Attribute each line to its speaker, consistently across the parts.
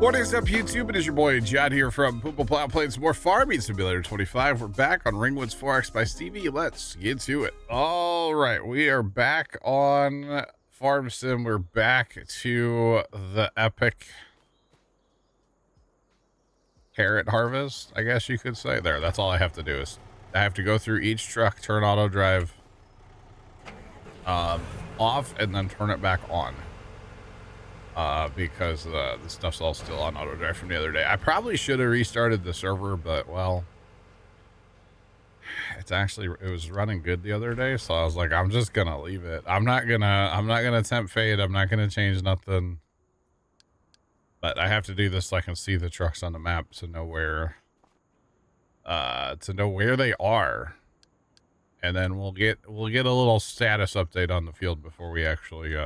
Speaker 1: What is up, YouTube? It is your boy John here from Puma Plow playing some more Farming Simulator 25. We're back on Ringwood's 4X by Stevie. Let's get to it. All right, we are back on Farm Sim. We're back to the epic carrot harvest, I guess you could say. There, that's all I have to do is I have to go through each truck, turn auto drive off, and then turn it back on. Because the stuff's all still on auto drive from the other day. I probably should have restarted the server, but well, it was running good the other day, so I was like, I'm just gonna leave it. I'm not gonna tempt fate. I'm not gonna change nothing. But I have to do this so I can see the trucks on the map to know where they are, and then we'll get a little status update on the field before we actually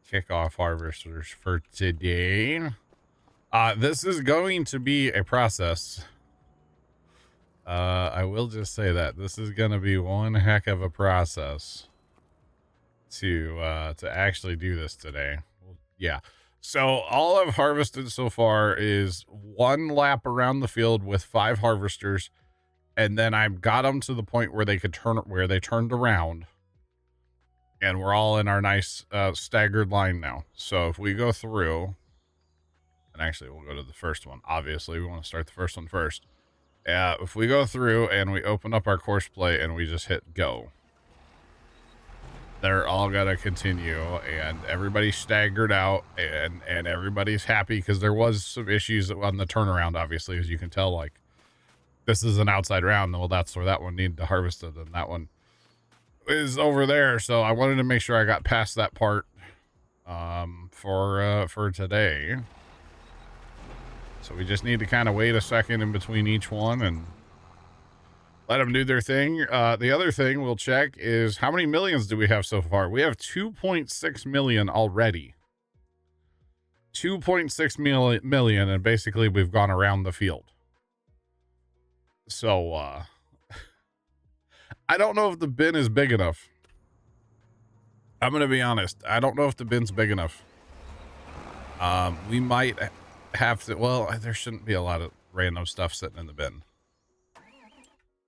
Speaker 1: kick off harvesters for today. This is going to be a process. I will just say that this is going to be one heck of a process to actually do this today. Yeah. So all I've harvested so far is one lap around the field with 5 harvesters, and then I got them to the point where they turned around. And we're all in our nice staggered line now. So if we go through, and actually we'll go to the first one. Obviously, we want to start the first one first. If we go through and we open up our course play and we just hit go, they're all going to continue, and everybody's staggered out, and everybody's happy because there was some issues on the turnaround, obviously, as you can tell. Like, this is an outside round. Well, that's where that one needed to harvest it, and that one is over there, so I wanted to make sure I got past that part for today. So we just need to kind of wait a second in between each one and let them do their thing. The other thing we'll check is how many millions do we have so far? We have 2.6 million already. 2.6 million, and basically we've gone around the field. So I don't know if the bin is big enough. I'm going to be honest. I don't know if the bin's big enough. We might have to, well, there shouldn't be a lot of random stuff sitting in the bin.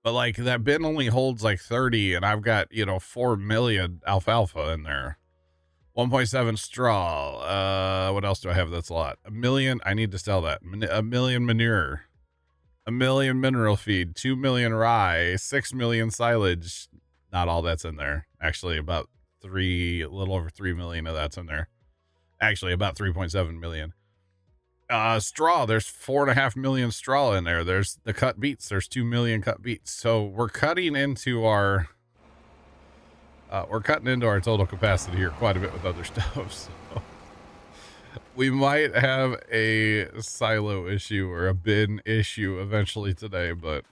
Speaker 1: But like that bin only holds like 30, and I've got, 4 million alfalfa in there. 1.7 straw. What else do I have? That's a lot. 1 million. I need to sell that. 1 million manure. 1 million mineral feed, 2 million rye, 6 million silage. Not all that's in there. Actually, a little over 3 million of that's in there. Actually, about 3.7 million. Straw, there's 4.5 million straw in there. There's the cut beets. There's 2 million cut beets. So we're cutting into our total capacity here quite a bit with other stuff. So we might have a silo issue or a bin issue eventually today, but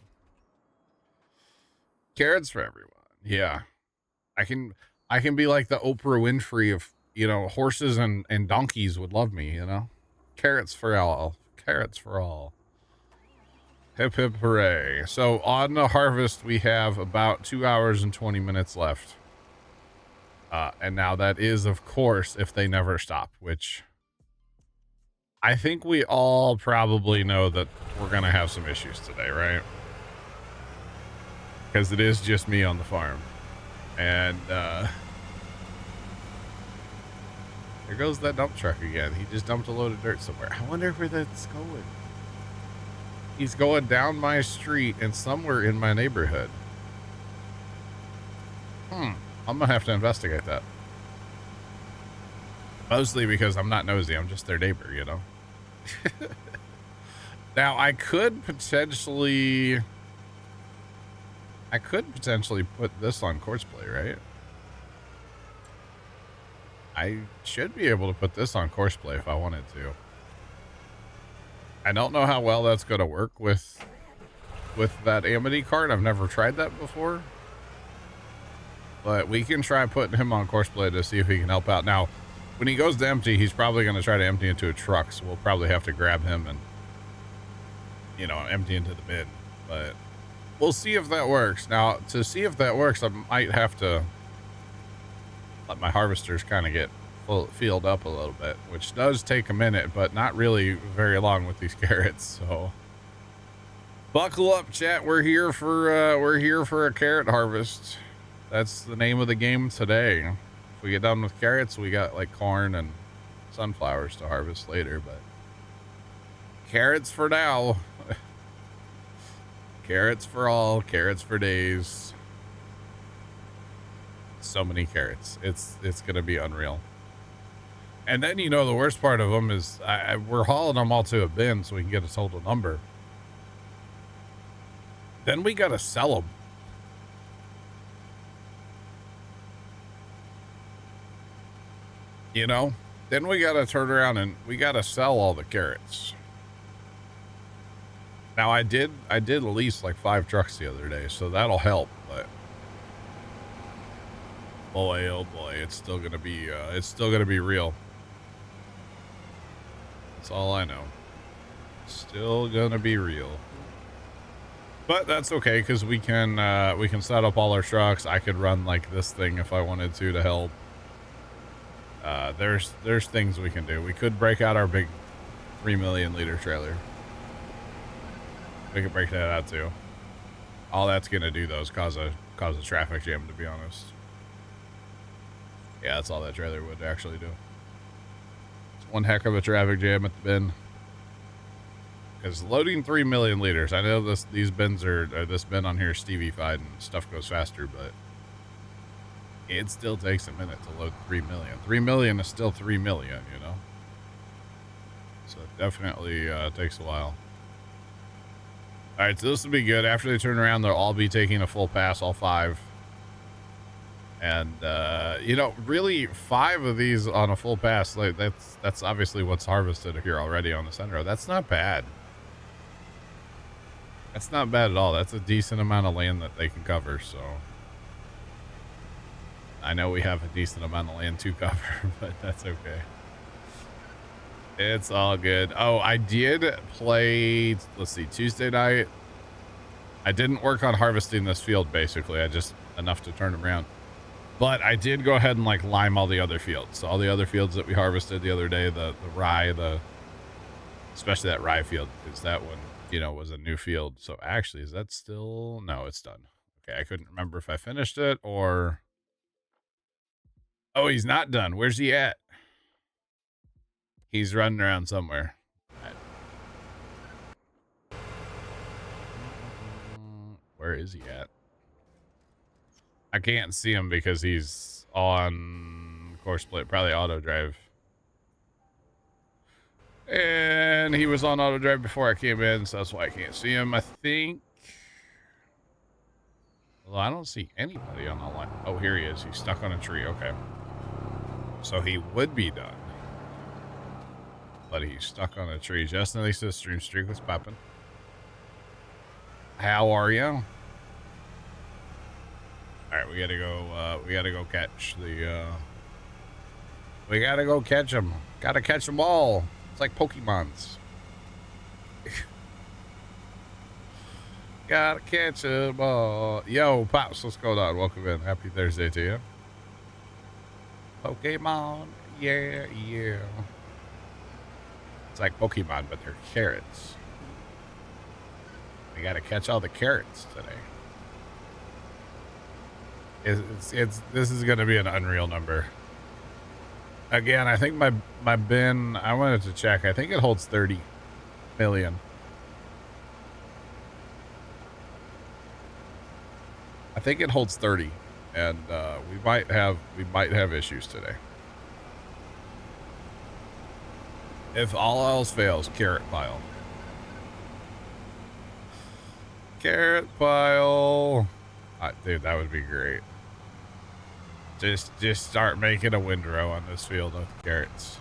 Speaker 1: carrots for everyone. Yeah. I can be like the Oprah Winfrey of, horses and donkeys would love me, Carrots for all. Carrots for all. Hip hip hooray. So on the harvest, we have about 2 hours and 20 minutes left. And now that is, of course, if they never stop, which I think we all probably know that we're going to have some issues today, right? Because it is just me on the farm. And there goes that dump truck again. He just dumped a load of dirt somewhere. I wonder where that's going. He's going down my street and somewhere in my neighborhood. I'm going to have to investigate that. Mostly because I'm not nosy. I'm just their neighbor, Now, I could potentially put this on course play, right? I should be able to put this on course play if I wanted to. I don't know how well that's going to work with that Amity card. I've never tried that before. But we can try putting him on course play to see if he can help out. Now, when he goes to empty, he's probably going to try to empty into a truck, so we'll probably have to grab him and, empty into the bin. But we'll see if that works. Now, to see if that works, I might have to let my harvesters kind of get field up a little bit, which does take a minute, but not really very long with these carrots. So buckle up, chat. We're here for a carrot harvest. That's the name of the game today. If we get done with carrots, we got like corn and sunflowers to harvest later, but carrots for now. Carrots for all, carrots for days. So many carrots. It's gonna be unreal. And then, you know, the worst part of them is we're hauling them all to a bin so we can get a total number. Then we gotta sell them. You know, then we gotta turn around and we gotta sell all the carrots. Now I did lease like 5 trucks the other day, so that'll help, but boy, oh boy, it's still gonna be real. That's all I know. Still gonna be real. But that's okay, because we can set up all our trucks. I could run like this thing if I wanted to help. There's things we can do. We could break out our big 3 million liter trailer. We could break that out too. All that's gonna do though is cause a traffic jam, to be honest. Yeah, that's all that trailer would actually do. It's one heck of a traffic jam at the bin. Because loading 3 million liters, I know these bins this bin on here is Stevie-fied and stuff goes faster, but it still takes a minute to load 3 million. 3 million is still 3 million, you know? So it definitely takes a while. All right, so this will be good. After they turn around, they'll all be taking a full pass, all 5. And, you know, really 5 of these on a full pass, like that's obviously what's harvested here already on the center row. That's not bad. That's not bad at all. That's a decent amount of land that they can cover, so. I know we have a decent amount of land to cover, but that's okay. It's all good. Oh, I did play, let's see, Tuesday night. I didn't work on harvesting this field, basically. I just, enough to turn around. But I did go ahead and like lime all the other fields. So all the other fields that we harvested the other day, the rye, especially that rye field, because that one, you know, was a new field. So actually, is that still, no, it's done. Okay, I couldn't remember if I finished it or, oh, he's not done. Where's he at? He's running around somewhere. Where is he at? I can't see him because he's on course split, probably auto drive. And he was on auto drive before I came in, so that's why I can't see him. I think. Well, I don't see anybody on the line. Oh, here he is. He's stuck on a tree. Okay. So he would be done. But he's stuck on a tree. Justin, at least the stream streak was popping. How are you? All right, we gotta go catch the, we gotta go catch them. Gotta catch them all. It's like Pokemons. Gotta catch them all. Yo, Pops, what's going on? Welcome in. Happy Thursday to you. Pokemon. Yeah, yeah. It's like Pokemon, but they're carrots. We gotta catch all the carrots today. This is gonna be an unreal number. Again, I think my bin, I wanted to check. I think it holds 30 million. I think it holds 30, and we might have issues today. If all else fails, carrot pile. Carrot pile. Dude, that would be great. Just start making a windrow on this field with carrots.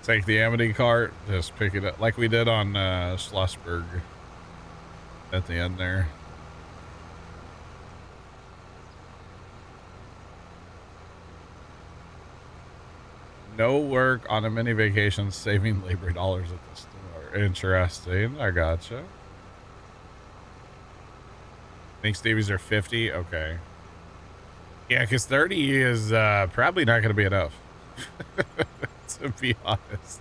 Speaker 1: Take the Amity cart, just pick it up like we did on Schlossberg at the end there. No work on a mini vacation, saving labor dollars at the store. Interesting. I gotcha. Think Stevies are 50? Okay. Yeah, because 30 is probably not going to be enough, to be honest.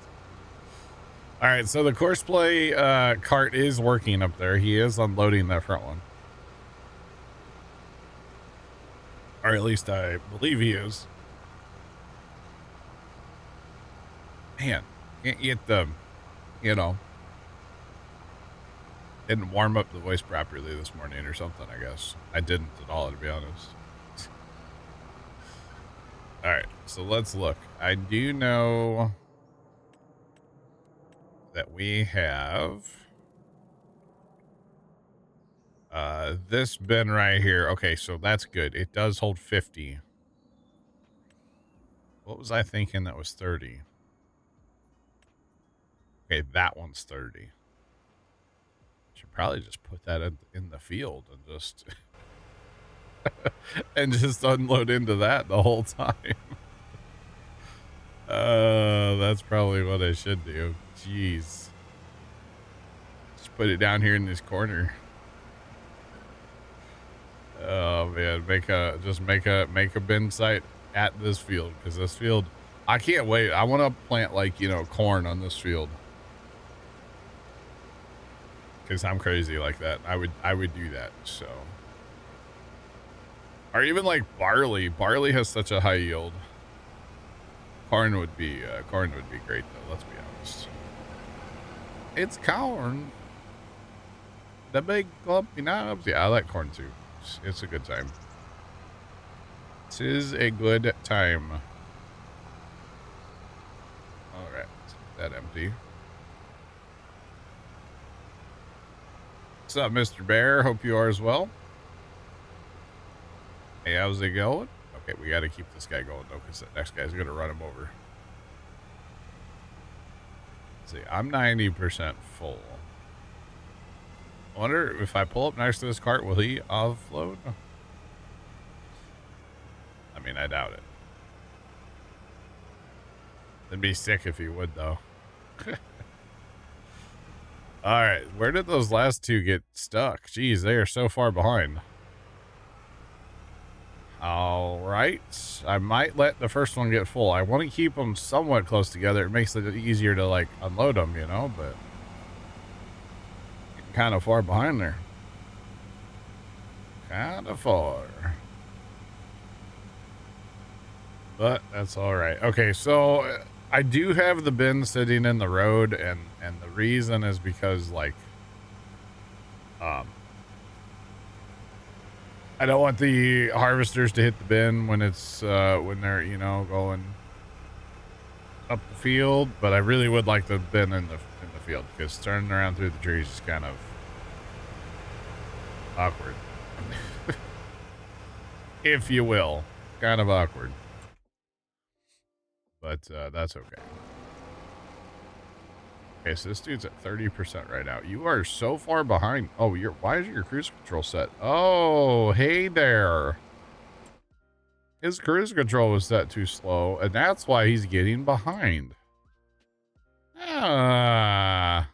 Speaker 1: All right, so the Courseplay cart is working up there. He is unloading that front one. Or at least I believe he is. Man, can't get the, you know, didn't warm up the voice properly this morning or something, I guess. I didn't at all, to be honest. All right, so let's look. I do know that we have this bin right here. Okay, so that's good. It does hold 50. What was I thinking that was 30? Okay, that one's 30. Should probably just put that in the field and just and just unload into that the whole time. That's probably what I should do. Jeez. Just put it down here in this corner. Oh man, make a bin site at this field, because this field, I can't wait. I want to plant, like, you know, corn on this field, because I'm crazy like that. I would do that. So, or even like barley. Barley has such a high yield. Corn would be great though. Let's be honest. It's corn. The big clumpy knobs. Yeah, I like corn too. It's a good time. This is a good time. All right, that empty. What's up, Mr. Bear? Hope you are as well. Hey, how's it going? Okay, we got to keep this guy going though, because the next guy's gonna run him over. Let's see, I'm 90% full. I wonder if I pull up next to this cart, will he offload? I mean, I doubt it. It'd be sick if he would, though. All right, where did those last two get stuck? Jeez, they are so far behind. All right, I might let the first one get full. I want to keep them somewhat close together. It makes it easier to, like, unload them, you know, but kind of far behind there. Kind of far. But that's all right. Okay, so I do have the bin sitting in the road, and the reason is because, like, I don't want the harvesters to hit the bin when it's when they're, you know, going up the field, but I really would like the bin in the field, because turning around through the trees is kind of awkward. If you will. Kind of awkward. But that's okay. Okay, so this dude's at 30% right now. You are so far behind. Oh, why is your cruise control set? Oh, hey there. His cruise control was set too slow, and that's why he's getting behind. Ah.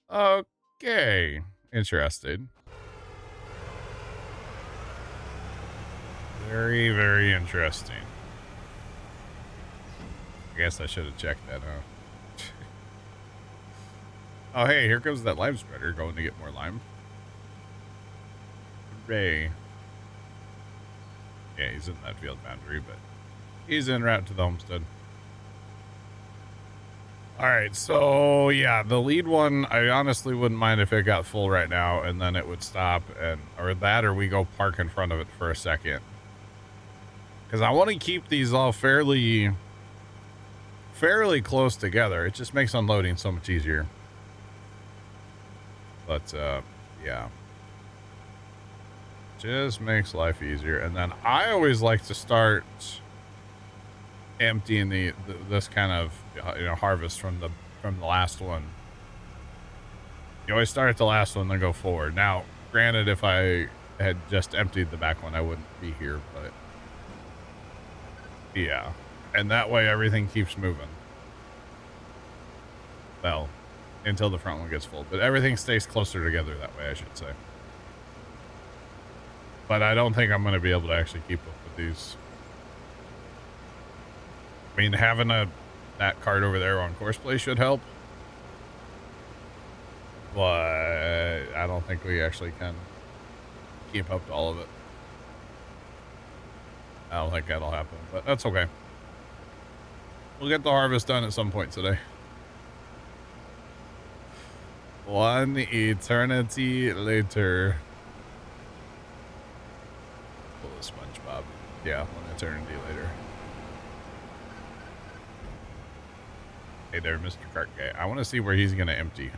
Speaker 1: Okay. Interesting. Very, very interesting. I guess I should have checked that, huh? Oh, hey, here comes that lime spreader going to get more lime. Hooray. Yeah, he's in that field boundary, but he's en route to the homestead. All right, so yeah, the lead one, I honestly wouldn't mind if it got full right now, and then it would stop, or we go park in front of it for a second. Because I want to keep these all fairly close together. It just makes unloading so much easier. But yeah, just makes life easier. And then I always like to start emptying this kind of, you know, harvest from the last one. You always start at the last one, then go forward. Now, granted, if I had just emptied the back one, I wouldn't be here, but yeah, and that way everything keeps moving. Well, until the front one gets full, but everything stays closer together that way, I should say. But I don't think I'm going to be able to actually keep up with these. I mean, having that cart over there on Courseplay should help. But I don't think we actually can keep up to all of it. I don't think that'll happen, but that's okay. We'll get the harvest done at some point today. One eternity later. Pull a SpongeBob. Yeah, one eternity later. Hey there, Mr. Cart Guy. I want to see where he's going to empty.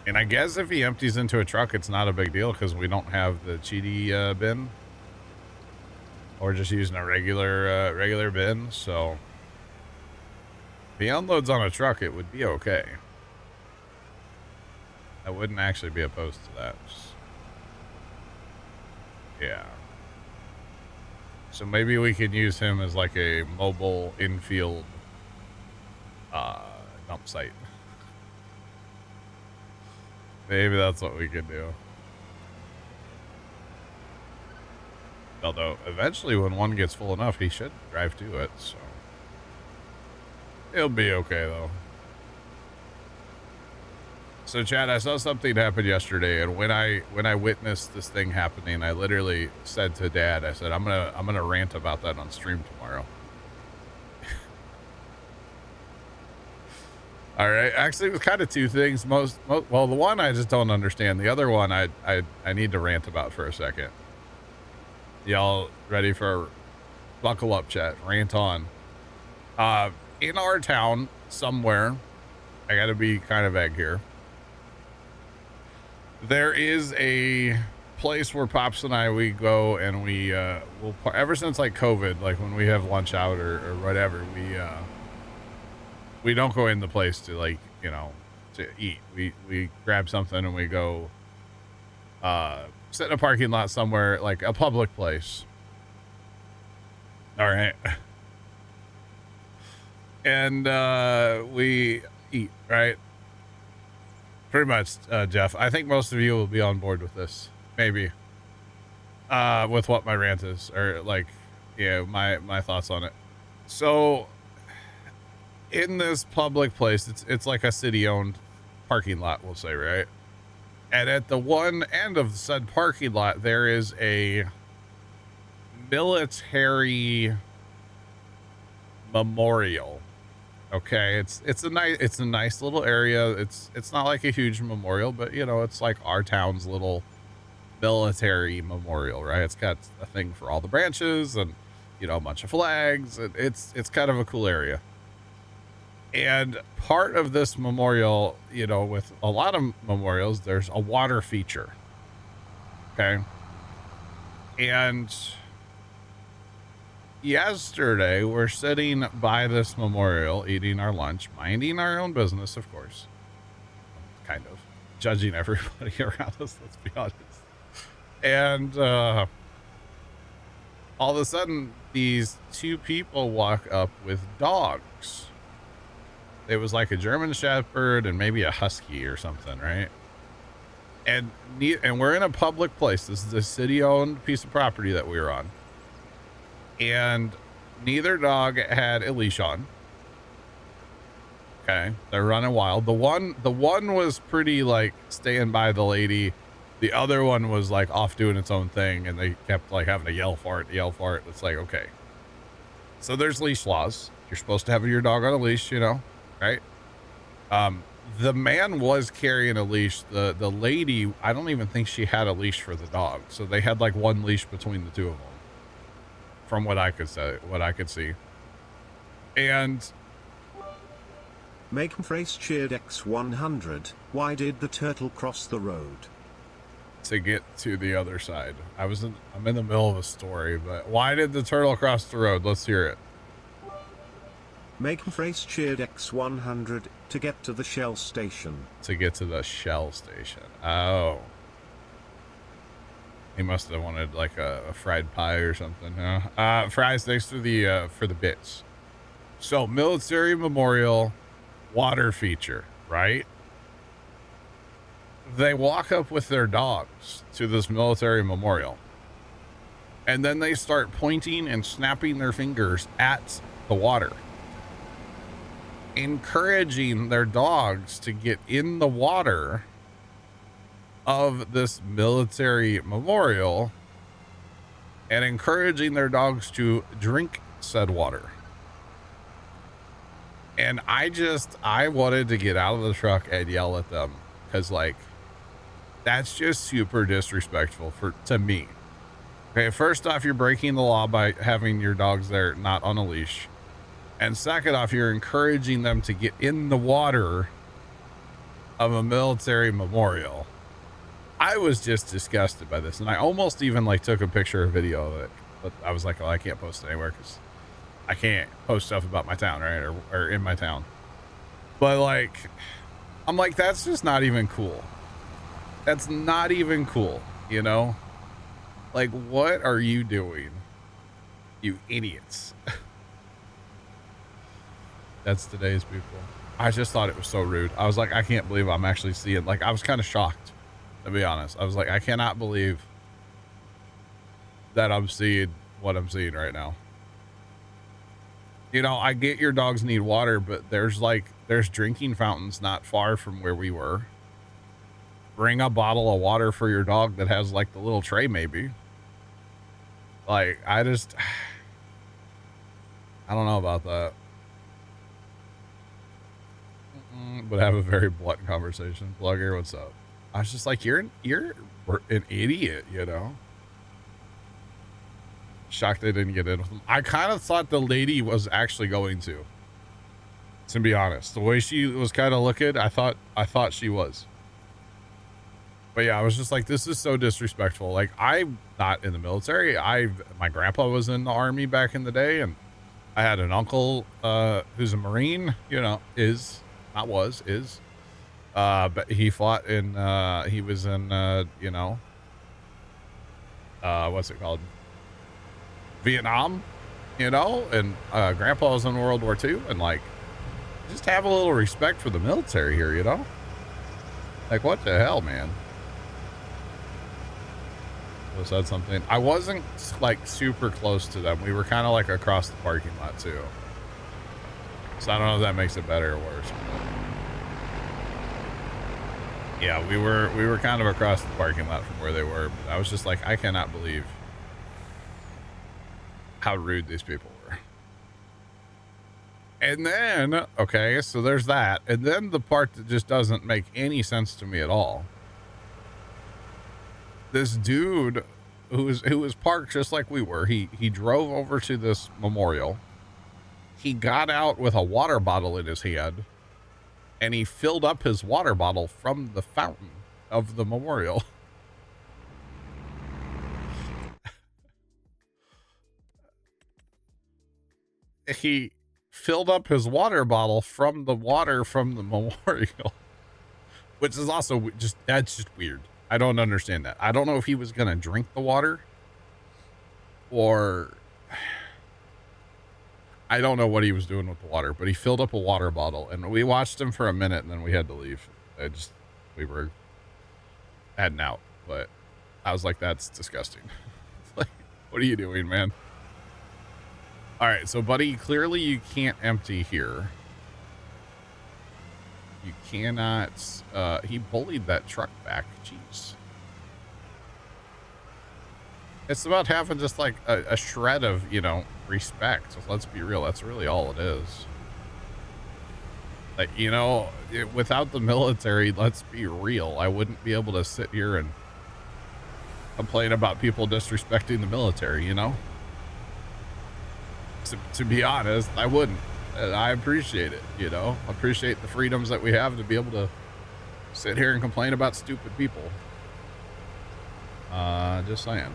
Speaker 1: And I guess if he empties into a truck, it's not a big deal because we don't have the cheaty bin. Or just using a regular bin, so if he unloads on a truck, it would be okay. I wouldn't actually be opposed to that. Yeah. So maybe we could use him as like a mobile infield dump site. Maybe that's what we could do. Although, eventually when one gets full enough, he should drive to it, so. He'll be okay, though. So, Chad, I saw something happen yesterday, and when I witnessed this thing happening, I literally said to Dad, I said, I'm gonna rant about that on stream tomorrow. All right. Actually, it was kind of two things. Well, the one I just don't understand. The other one I need to rant about for a second. Y'all ready for buckle up, chat? Rant on. In our town somewhere, I gotta be kind of vague here. There is a place where Pops and we go and we'll ever since like COVID, like when we have lunch out or whatever, we don't go in the place to like, you know, to eat. We grab something and we go sit in a parking lot somewhere, like a public place. All right. And we eat, right? Pretty much, Jeff. I think most of you will be on board with this. Maybe. With what my rant is. Or like, yeah, my thoughts on it. So, in this public place, it's like a city-owned parking lot, we'll say, right? And at the one end of said parking lot, there is a military memorial. Okay, it's a nice little area. It's not like a huge memorial, but you know, it's like our town's little military memorial, right? It's got a thing for all the branches and, you know, a bunch of flags. It's kind of a cool area. And part of this memorial, you know, with a lot of memorials, there's a water feature. Okay. And yesterday, we're sitting by this memorial, eating our lunch, minding our own business, of course. Kind of judging everybody around us, let's be honest. And all of a sudden, these two people walk up with dogs. It was like a German Shepherd and maybe a Husky or something, right? And we're in a public place. This is a city-owned piece of property that we were on. And neither dog had a leash on. Okay, they're running wild. The one was pretty like staying by the lady. The other one was like off doing its own thing, and they kept like having to yell for it. It's like, okay. So there's leash laws. You're supposed to have your dog on a leash, you know, right? The man was carrying a leash. The lady, I don't even think she had a leash for the dog. So they had like one leash between the two of them. From what I could see. And
Speaker 2: Make phrase cheered X100. Why did the turtle cross the road?
Speaker 1: To get to the other side. I'm in the middle of a story, but why did the turtle cross the road? Let's hear it.
Speaker 2: Make phrase cheered X100 to get to the Shell station.
Speaker 1: To get to the Shell station. Oh. He must have wanted like a fried pie or something, huh? Fries, thanks for the bits. So, military memorial water feature, right? they walk up with their dogs to this military memorial, and then they start pointing and snapping their fingers at the water, encouraging their dogs to get in the water of this military memorial and encouraging their dogs to drink said water. And I wanted to get out of the truck and yell at them, because like, that's just super disrespectful to me. Okay, first off, you're breaking the law by having your dogs there not on a leash. And second off, you're encouraging them to get in the water of a military memorial. I was just disgusted by this, and I almost even like took a picture or video of it, but I was like, oh, I can't post it anywhere because I can't post stuff about my town, right? Or in my town. But like, I'm like, that's just not even cool. That's not even cool, you know? Like, what are you doing, you idiots? That's today's people. I just thought it was so rude. I was like, I can't believe I'm actually seeing, like, I was kind of shocked, to be honest. I was like, I cannot believe that I'm seeing what I'm seeing right now. You know, I get your dogs need water, but there's drinking fountains not far from where we were. Bring a bottle of water for your dog that has like the little tray, maybe. Like, I don't know about that. But have a very blunt conversation. Plugger, what's up? I was just like, you're an idiot, you know? Shocked they didn't get in with them. I kind of thought the lady was actually going to be honest. The way she was kind of looking, I thought she was. But yeah, I was just like, this is so disrespectful. Like, I'm not in the military. My grandpa was in the army back in the day, and I had an uncle who's a Marine, you know, is. But he fought in, he was in, you know, what's it called? Vietnam, you know, and grandpa was in World War II, and like, just have a little respect for the military here, you know? Like, what the hell, man? Was that something? I wasn't like super close to them. We were kind of like across the parking lot too. So I don't know if that makes it better or worse. Yeah, we were kind of across the parking lot from where they were. But I was just like, I cannot believe how rude these people were. And then, okay, so there's that. And then the part that just doesn't make any sense to me at all. This dude who was parked just like we were, he drove over to this memorial. He got out with a water bottle in his hand, and he filled up his water bottle from the fountain of the memorial. He filled up his water bottle from the water from the memorial, which is also that's just weird. I don't understand that. I don't know if he was going to drink the water, or I don't know what he was doing with the water, but he filled up a water bottle, and we watched him for a minute, and then we had to leave. We were heading out, but I was like, that's disgusting. Like, what are you doing, man? All right, so buddy, clearly you can't empty here. You cannot, he bullied that truck back. Jeez. It's about having just like a shred of, you know, respect. So let's be real. That's really all it is. Like, you know, without the military, let's be real. I wouldn't be able to sit here and complain about people disrespecting the military, you know? To be honest, I wouldn't. I appreciate it, you know? I appreciate the freedoms that we have to be able to sit here and complain about stupid people. Just saying.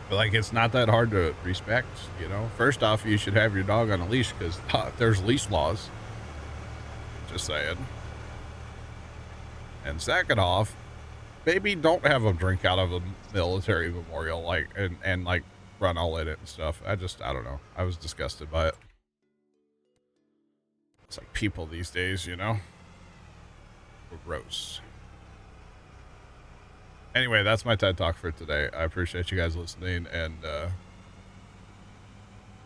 Speaker 1: But like, it's not that hard to respect, you know? First off, you should have your dog on a leash because there's leash laws. Just saying. And second off, maybe don't have them drink out of a military memorial, like, and like run all in it and stuff. I don't know. I was disgusted by it. It's like people these days, you know? Gross. Anyway, that's my TED Talk for today. I appreciate you guys listening, and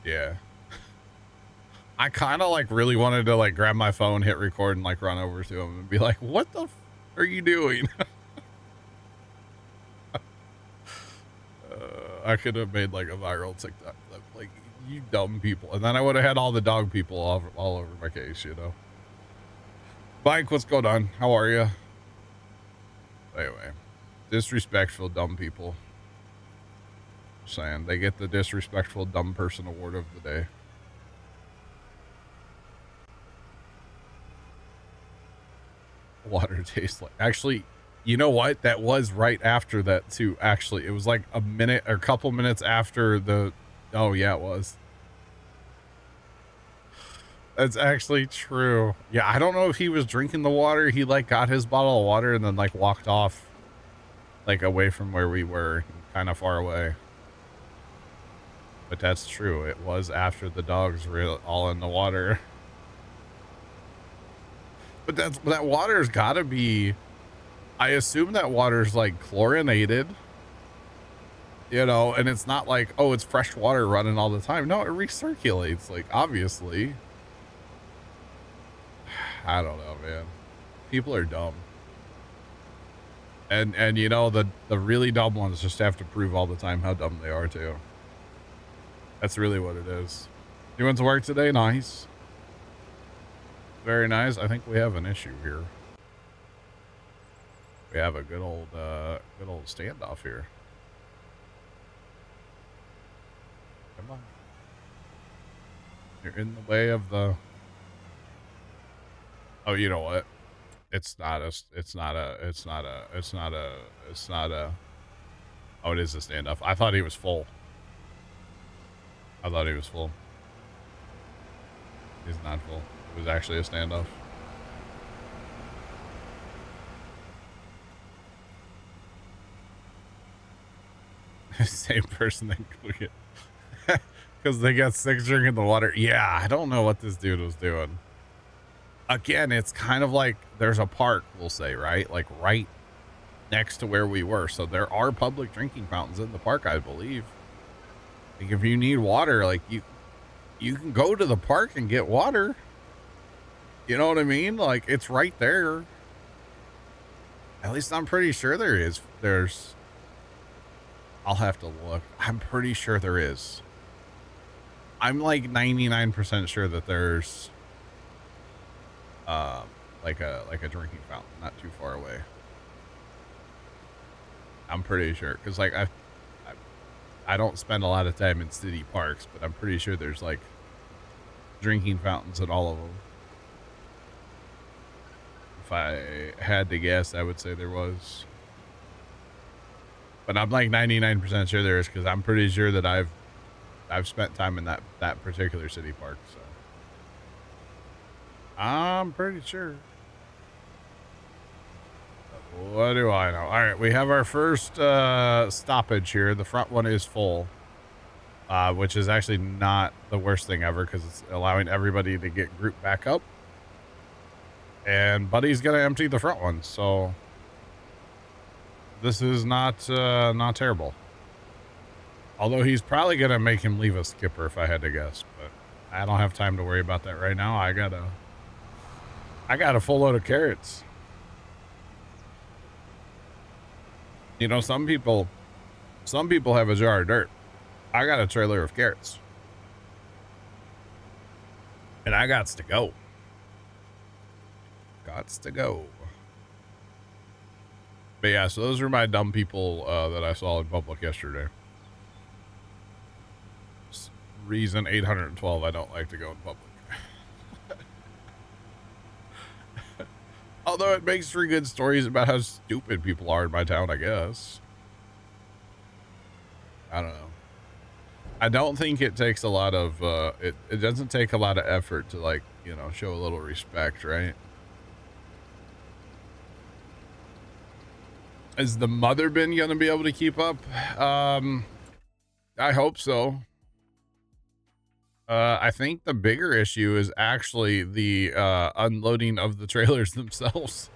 Speaker 1: yeah. I kind of like really wanted to like grab my phone, hit record, and like run over to him and be like, "What the are you doing?" I could have made like a viral TikTok clip, like, "You dumb people," and then I would have had all the dog people all over my case, you know. Mike, what's going on? How are you? Anyway, disrespectful dumb people. Saying they get the disrespectful dumb person award of the day. Water tastes like, actually, you know what, that was right after that too. Actually, it was like a minute or a couple minutes after the, oh yeah, it was. That's actually true. Yeah, I don't know if he was drinking the water. He like got his bottle of water and then like walked off like away from where we were, kind of far away. But that's true. It was after the dogs were all in the water. But that water's gotta be, I assume that water's like chlorinated, you know, and it's not like, oh, it's fresh water running all the time. No, it recirculates, like, obviously. I don't know, man. People are dumb. And you know, the really dumb ones just have to prove all the time how dumb they are too. That's really what it is. You went to work today? Nice. Very nice. I think we have an issue here. We have a good old standoff here. Come on. You're in the way of the... Oh, you know what? It's not a... Oh, it is a standoff. I thought he was full. He's not full. It was actually a standoff. Same person that cook it. Because they got sick drinking the water. Yeah, I don't know what this dude was doing. Again, it's kind of like there's a park, we'll say, right? Like right next to where we were. So there are public drinking fountains in the park, I believe. Like if you need water, like you can go to the park and get water. You know what I mean? Like it's right there. At least I'm pretty sure there is. I'll have to look. I'm pretty sure there is. I'm like 99% sure that there's like a drinking fountain not too far away. I'm pretty sure, because like I don't spend a lot of time in city parks, but I'm pretty sure there's like drinking fountains at all of them. If I had to guess, I would say there was. But I'm like 99% sure there is, because I'm pretty sure that I've spent time in that particular city park, so I'm pretty sure. But what do I know? All right, we have our first stoppage here. The front one is full, which is actually not the worst thing ever, because it's allowing everybody to get grouped back up. And Buddy's gonna empty the front one, so this is not terrible. Although he's probably gonna make him leave a skipper if I had to guess, but I don't have time to worry about that right now. I got a full load of carrots. You know, some people have a jar of dirt. I got a trailer of carrots. And I gots to go. But yeah, so those are my dumb people that I saw in public yesterday. Reason 812, I don't like to go in public. Although it makes for good stories about how stupid people are in my town, I guess. I don't know. I don't think it takes a lot of, it doesn't take a lot of effort to, like, you know, show a little respect, right? Is the mother bin going to be able to keep up? I hope so. I think the bigger issue is actually the unloading of the trailers themselves.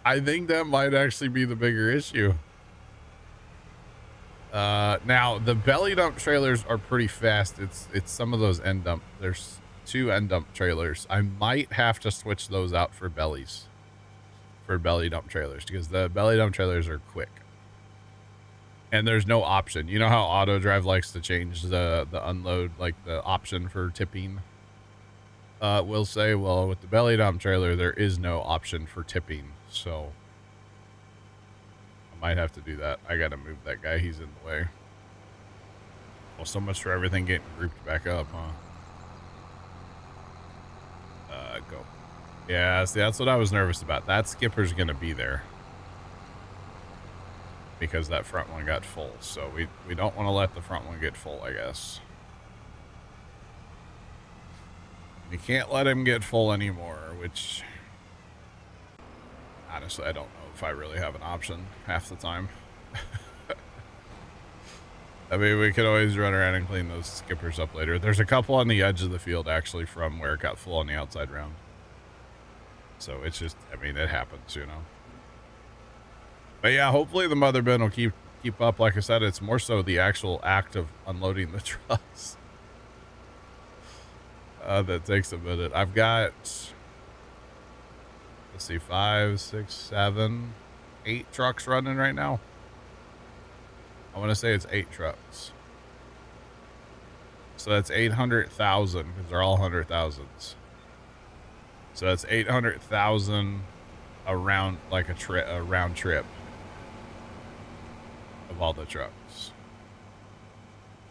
Speaker 1: I think that might actually be the bigger issue. Now the belly dump trailers are pretty fast. It's some of those end dump. There's 2 end dump trailers. I might have to switch those out for bellies, for belly dump trailers, because the belly dump trailers are quick. And there's no option. You know how auto drive likes to change the unload, like the option for tipping? We'll say, well, with the belly dump trailer, there is no option for tipping. So I might have to do that. I got to move that guy. He's in the way. Well, so much for everything getting grouped back up, huh? Go. Yeah, see, that's what I was nervous about. That skipper's going to be there, because that front one got full. So we don't want to let the front one get full, I guess. You can't let him get full anymore, which honestly, I don't know if I really have an option half the time. I mean, we could always run around and clean those skippers up later. There's a couple on the edge of the field, actually, from where it got full on the outside round. So it's just, I mean, it happens, you know. But yeah, hopefully the mother bin will keep up. Like I said, it's more so the actual act of unloading the trucks that takes a minute. I've got, let's see, 5, 6, 7, 8 trucks running right now. I want to say it's 8 trucks. So that's 800,000, because they're all 100,000s. So that's 800,000 around, like a round trip of all the trucks,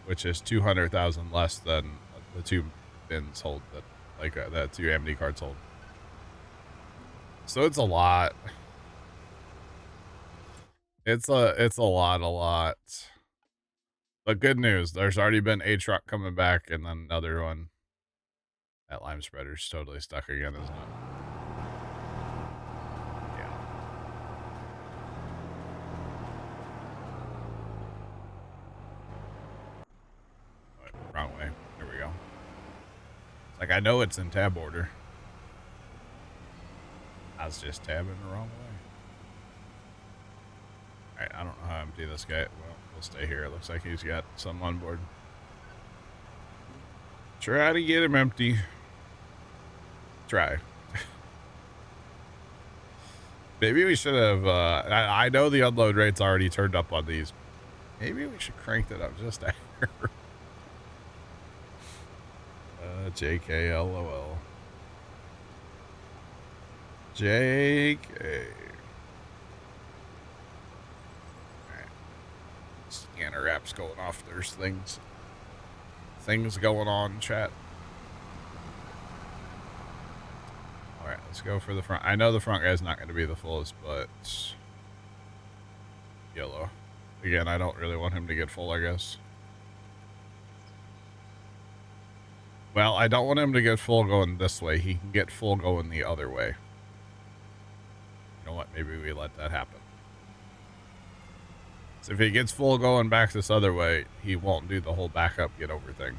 Speaker 1: which is 200,000 less than the 2 bins hold, that like that 2 AMD cards hold. So it's a lot. It's a lot. But good news, there's already been a truck coming back, and then another one. That lime spreader's totally stuck again, isn't it? Yeah. Oh, wrong way. There we go. It's like, I know it's in tab order. I was just tabbing the wrong way. Alright, I don't know how to empty this guy. Well, we'll stay here. It looks like he's got some on board. Try to get him empty. Try. Maybe we should have, I know the unload rate's already turned up on these. Maybe we should crank it up just a hair. JK, LOL. JK. Alright. Scanner app's going off. There's things going on, chat. Alright, let's go for the front. I know the front guy's not going to be the fullest, but yellow. Again, I don't really want him to get full, I guess. Well, I don't want him to get full going this way. He can get full going the other way. You know what? Maybe we let that happen. So if he gets full going back this other way, he won't do the whole backup get over thing.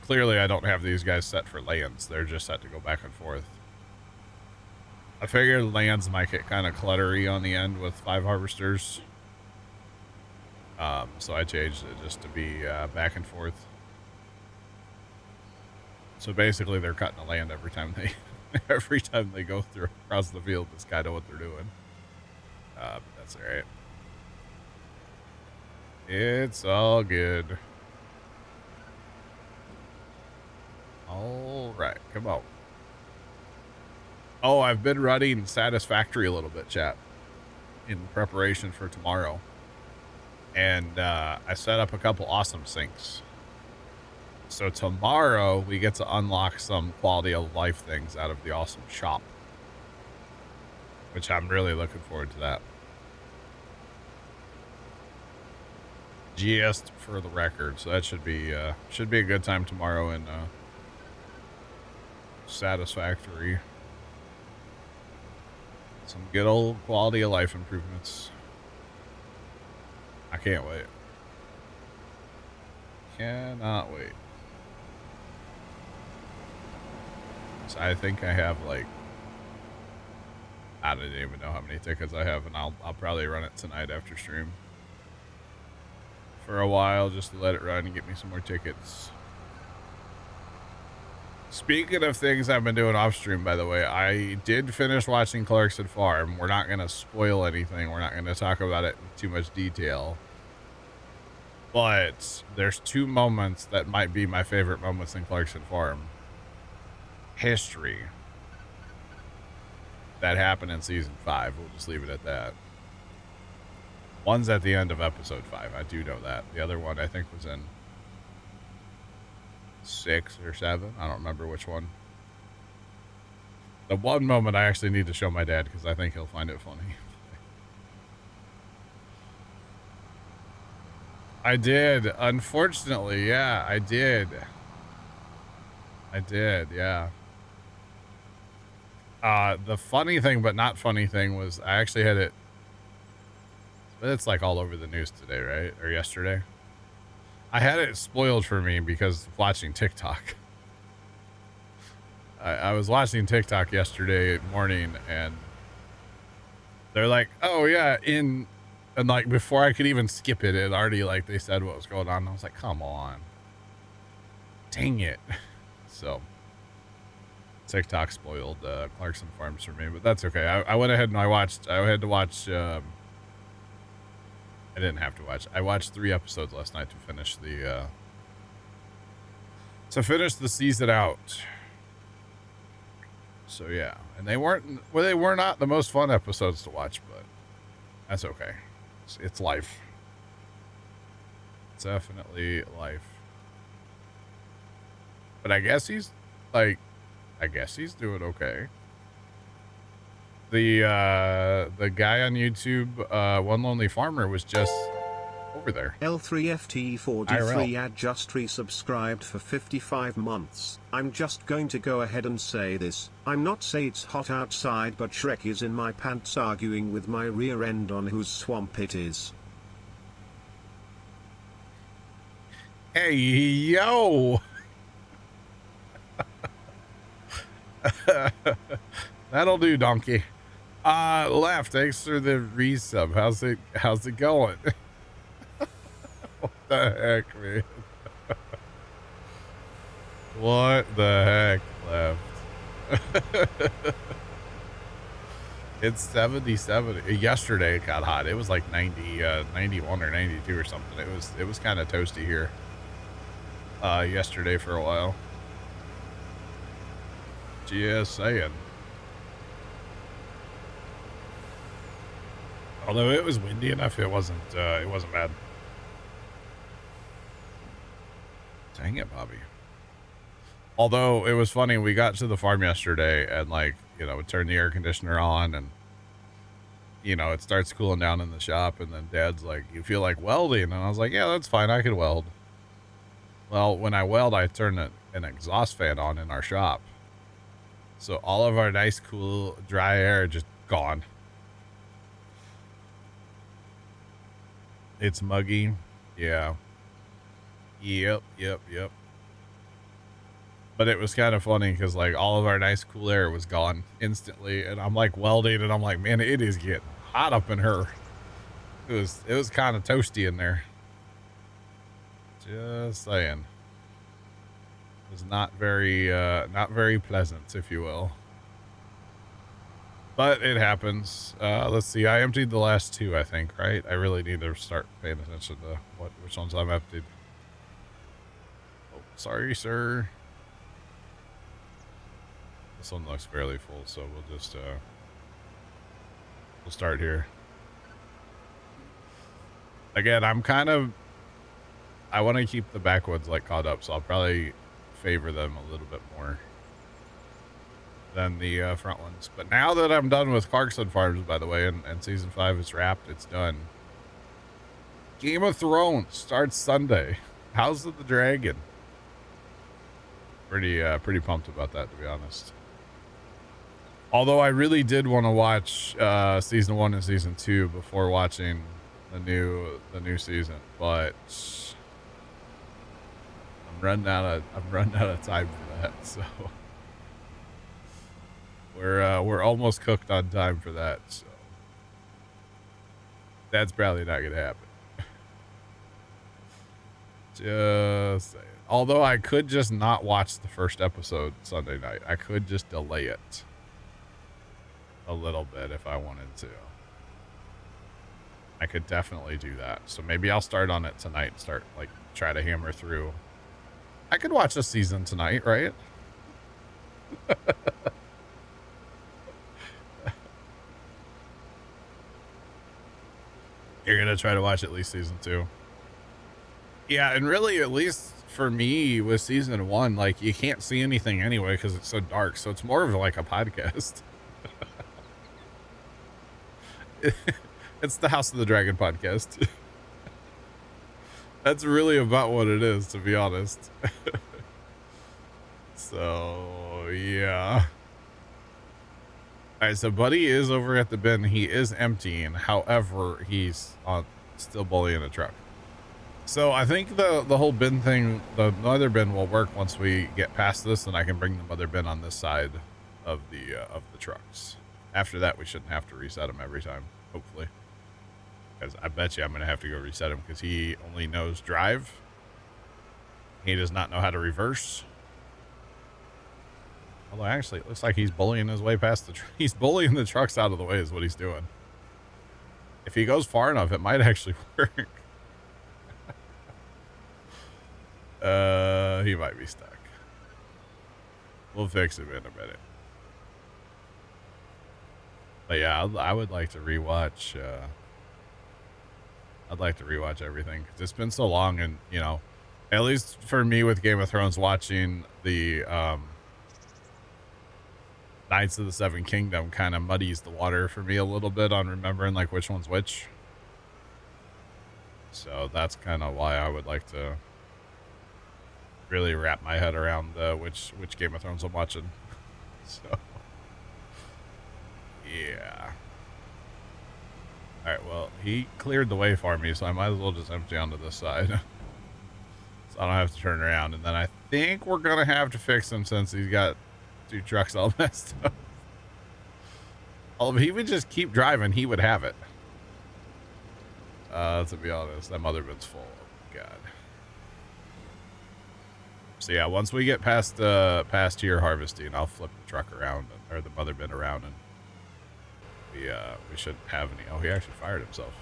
Speaker 1: Clearly I don't have these guys set for lands. They're just set to go back and forth. I figured lands might get kind of cluttery on the end with 5 harvesters. So I changed it just to be back and forth. So basically they're cutting the land every time they go through across the field. That's kind of what they're doing. But that's all right. It's all good. All right, come on. Oh, I've been running Satisfactory a little bit, chat, in preparation for tomorrow. And I set up a couple awesome syncs. So tomorrow we get to unlock some quality of life things out of the awesome shop, which I'm really looking forward to that. Just for the record, so that should be a good time tomorrow in Satisfactory. Some good old quality of life improvements. I can't wait. Cannot wait. So I think I have like, I don't even know how many tickets I have, and I'll probably run it tonight after stream for a while just to let it run and get me some more tickets. Speaking of things I've been doing off stream, by the way, I did finish watching Clarkson Farm. We're not going to spoil anything. We're not going to talk about it in too much detail. But there's two moments that might be my favorite moments in Clarkson Farm history that happened in season 5. We'll just leave it at that. One's at the end of episode 5. I do know that. The other one I think was in 6 or 7. I don't remember which one. The one moment I actually need to show my dad because I think he'll find it funny. I did. Unfortunately, yeah, I did. Yeah. The funny thing, but not funny thing was I actually had it. But it's like all over the news today, right? Or yesterday. I had it spoiled for me because of watching TikTok. I was watching TikTok yesterday morning and they're like, oh yeah, and like before I could even skip it, it already like they said what was going on. And I was like, come on. Dang it. So TikTok spoiled Clarkson Farms for me, but that's okay. I went ahead and I had to watch I didn't have to watch. I watched 3 episodes last night to finish the season out. So yeah, and they were not the most fun episodes to watch, but that's okay. It's life. It's definitely life. But I guess he's doing okay. The guy on YouTube, One Lonely Farmer, was just over there.
Speaker 2: L3FT43
Speaker 1: IRL.
Speaker 2: ad just resubscribed for 55 months. I'm just going to go ahead and say this. I'm not say it's hot outside, but Shrek is in my pants arguing with my rear end on whose swamp it is.
Speaker 1: Hey, yo! That'll do, donkey. Left, thanks for the resub. How's it going? What the heck, man? What the heck, left? It's 77. Yesterday it got hot. It was like 90, 91 or 92 or something. It was kind of toasty here. Yesterday for a while. Just saying. Although it was windy enough, it wasn't bad. Dang it, Bobby. Although it was funny, we got to the farm yesterday and like, we turned the air conditioner on and it starts cooling down in the shop and then Dad's like, you feel like welding? And I was like, yeah, that's fine. I could weld. Well, when I weld, I turn an exhaust fan on in our shop. So all of our nice, cool, dry air just gone. It's muggy. Yeah. Yep. But it was kind of funny because like all of our nice, cool air was gone instantly. And I'm like welding and I'm like, man, it is getting hot up in her. It was kind of toasty in there. Just saying. It was not very pleasant, if you will. But it happens. Let's see. I emptied the last 2, I think, right? I really need to start paying attention to which ones I'm emptied. Oh, sorry, sir. This one looks fairly full, so we'll just we'll start here. Again, I want to keep the backwoods like caught up, so I'll probably favor them a little bit more than the front ones. But now that I'm done with Clarkson Farms, by the way, and season 5 is wrapped, it's done. Game of Thrones starts Sunday. House of the Dragon. Pretty pumped about that, to be honest. Although I really did want to watch season 1 and season 2 before watching the new season, but I'm running out of time for that, so We're almost cooked on time for that, so that's probably not gonna happen. Just saying. Although I could just not watch the first episode Sunday night. I could just delay it a little bit if I wanted to. I could definitely do that. So maybe I'll start on it tonight and start, like, try to hammer through. I could watch a season tonight, right? You're gonna try to watch at least season 2. Yeah, and really, at least for me with season 1, like, you can't see anything anyway because it's so dark. So it's more of like a podcast. It's the House of the Dragon podcast. That's really about what it is, to be honest. So, yeah. All right, so Buddy is over at the bin. He is emptying. However, he's still bullying a truck. So I think the whole bin thing, the other bin will work once we get past this, and I can bring the other bin on this side of the trucks. After that, we shouldn't have to reset them every time, hopefully. Because I bet you I'm going to have to go reset him because he only knows drive. He does not know how to reverse. Although actually, it looks like he's bullying his way past he's bullying the trucks out of the way is what he's doing. If he goes far enough, it might actually work. He might be stuck. We'll fix him in a minute. But yeah, I would like to rewatch, I'd like to rewatch everything because it's been so long, and you know, at least for me with Game of Thrones, watching the Knights of the Seven Kingdom kind of muddies the water for me a little bit on remembering like which one's which. So that's kind of why I would like to really wrap my head around which Game of Thrones I'm watching. So yeah. All right, well, he cleared the way for me, so I might as well just empty onto this side. So I don't have to turn around. And then I think we're going to have to fix him since he's got 2 trucks all messed up. If he would just keep driving, he would have it. To be honest, that mother bin's full. Oh, God. So yeah, once we get past here harvesting, I'll flip the truck around, or the mother bin around, and we shouldn't have any. Oh, he actually fired himself.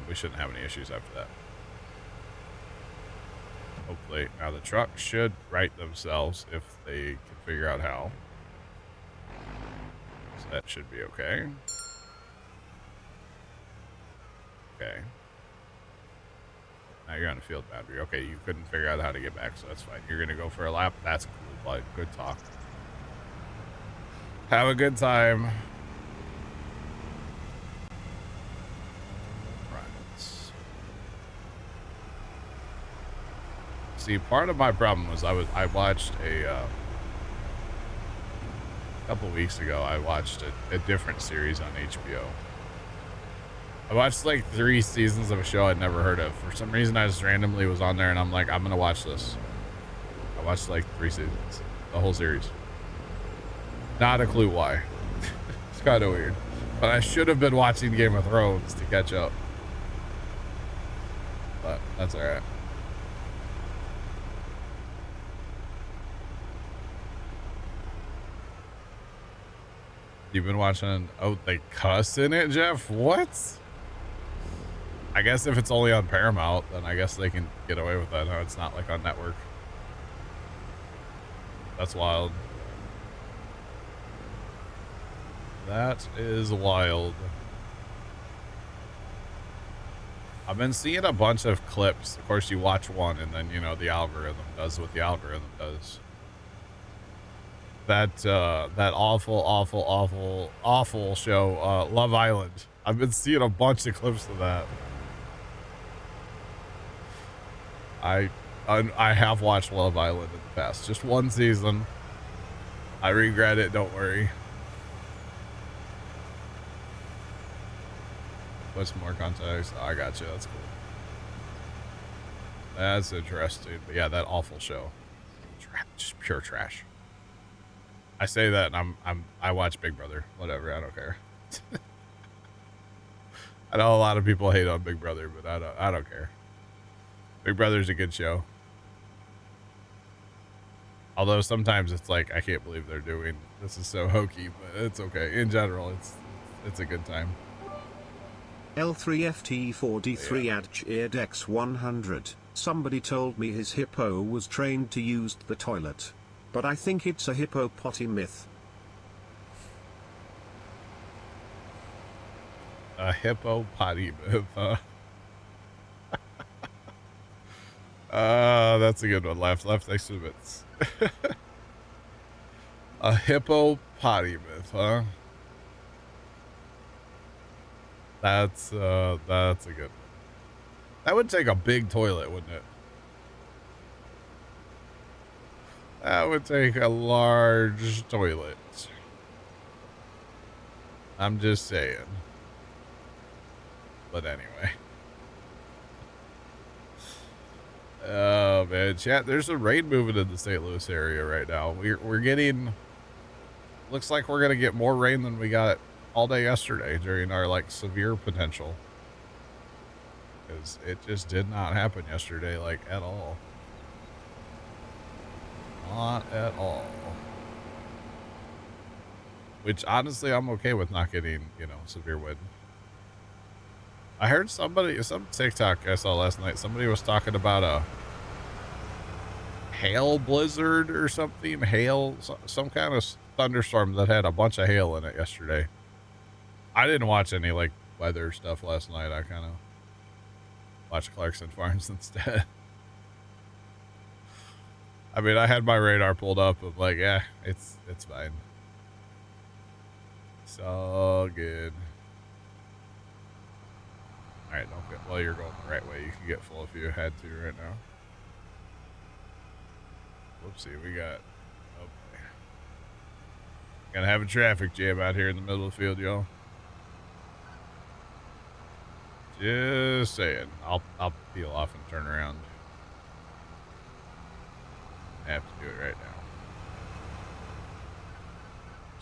Speaker 1: We shouldn't have any issues after that. Hopefully. Now the truck should right themselves if they can figure out how. So that should be okay. Okay. Now you're on the field boundary. Okay, you couldn't figure out how to get back, so that's fine. You're going to go for a lap. That's cool, bud. Good talk. Have a good time. Right. See, part of my problem was I watched a couple weeks ago. I watched a different series on HBO. I watched like 3 seasons of a show I'd never heard of. For some reason, I just randomly was on there, and I'm like, I'm gonna watch this. I watched like 3 seasons, the whole series. Not a clue why. It's kind of weird. But I should have been watching Game of Thrones to catch up. But that's all right. You've been watching... Oh, they cuss in it, Jeff? What? I guess if it's only on Paramount, then I guess they can get away with that. Huh? It's not like on network. That's wild. That is wild. I've been seeing a bunch of clips. Of course, you watch one, and then, you know, the algorithm does what the algorithm does. That awful show, Love Island. I've been seeing a bunch of clips of that. I have watched Love Island in the past. Just 1 season. I regret it, don't worry. Put some more context. Oh, I got you. That's cool. That's interesting. But yeah, that awful show. Just pure trash. I say that and I watch Big Brother. Whatever, I don't care. I know a lot of people hate on Big Brother, but I don't care. Big Brother's a good show. Although sometimes it's like I can't believe they're doing this is so hokey, but it's okay. In general, it's a good time.
Speaker 2: L3FT4D3
Speaker 1: Yeah.
Speaker 2: at Cheerdex 100. Somebody told me his hippo was trained to use the toilet. But I think it's a hippo potty myth.
Speaker 1: A hippo potty myth, huh? That's a good one. Left exhibits. A hippo potty myth, huh? That's a good one. That would take a big toilet, wouldn't it? That would take a large toilet. I'm just saying. But anyway. Oh man, chat, there's a rain moving in the St. Louis area right now. We're getting, looks like we're gonna get more rain than we got all day yesterday during our like severe potential. Because it just did not happen yesterday, like at all. Not at all. Which honestly I'm okay with not getting, you know, severe wind. I heard some TikTok I saw last night, somebody was talking about a hail blizzard or something. Hail, some kind of thunderstorm that had a bunch of hail in it yesterday. I didn't watch any like weather stuff last night. I kind of watched Clarkson Farms instead. I mean, I had my radar pulled up. I'm like, yeah, it's fine. It's all good. All right, don't get, well, you're going the right way. You can get full if you had to right now. Whoopsie, we got, okay. Gonna have a traffic jam out here in the middle of the field, y'all. Just saying. I'll peel off and turn around. I have to do it right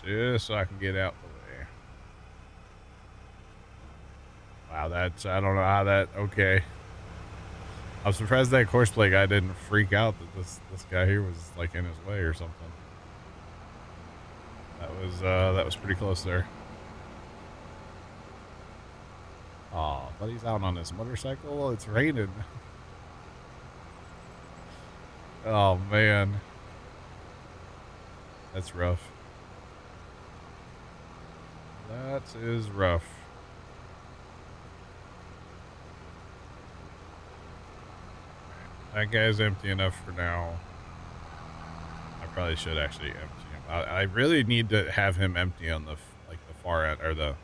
Speaker 1: now. Just so I can get out the way. Wow, that's, I don't know how that, okay. I'm surprised that Courseplay guy didn't freak out that this guy here was like in his way or something. That was pretty close there. Oh, but he's out on his motorcycle. It's raining. Oh man, that's rough. That is rough. That guy's empty enough for now. I probably should actually empty him. I really need to have him empty on the like the far end or the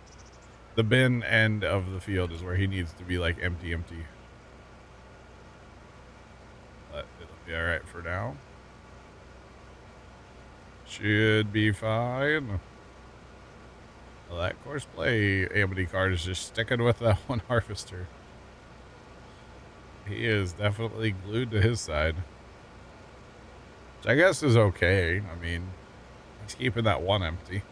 Speaker 1: bin end of the field is where he needs to be like empty. But it'll be all right for now. Should be fine. Well, that Courseplay Amity card is just sticking with that one harvester. He is definitely glued to his side. Which I guess is okay. I mean, he's keeping that one empty.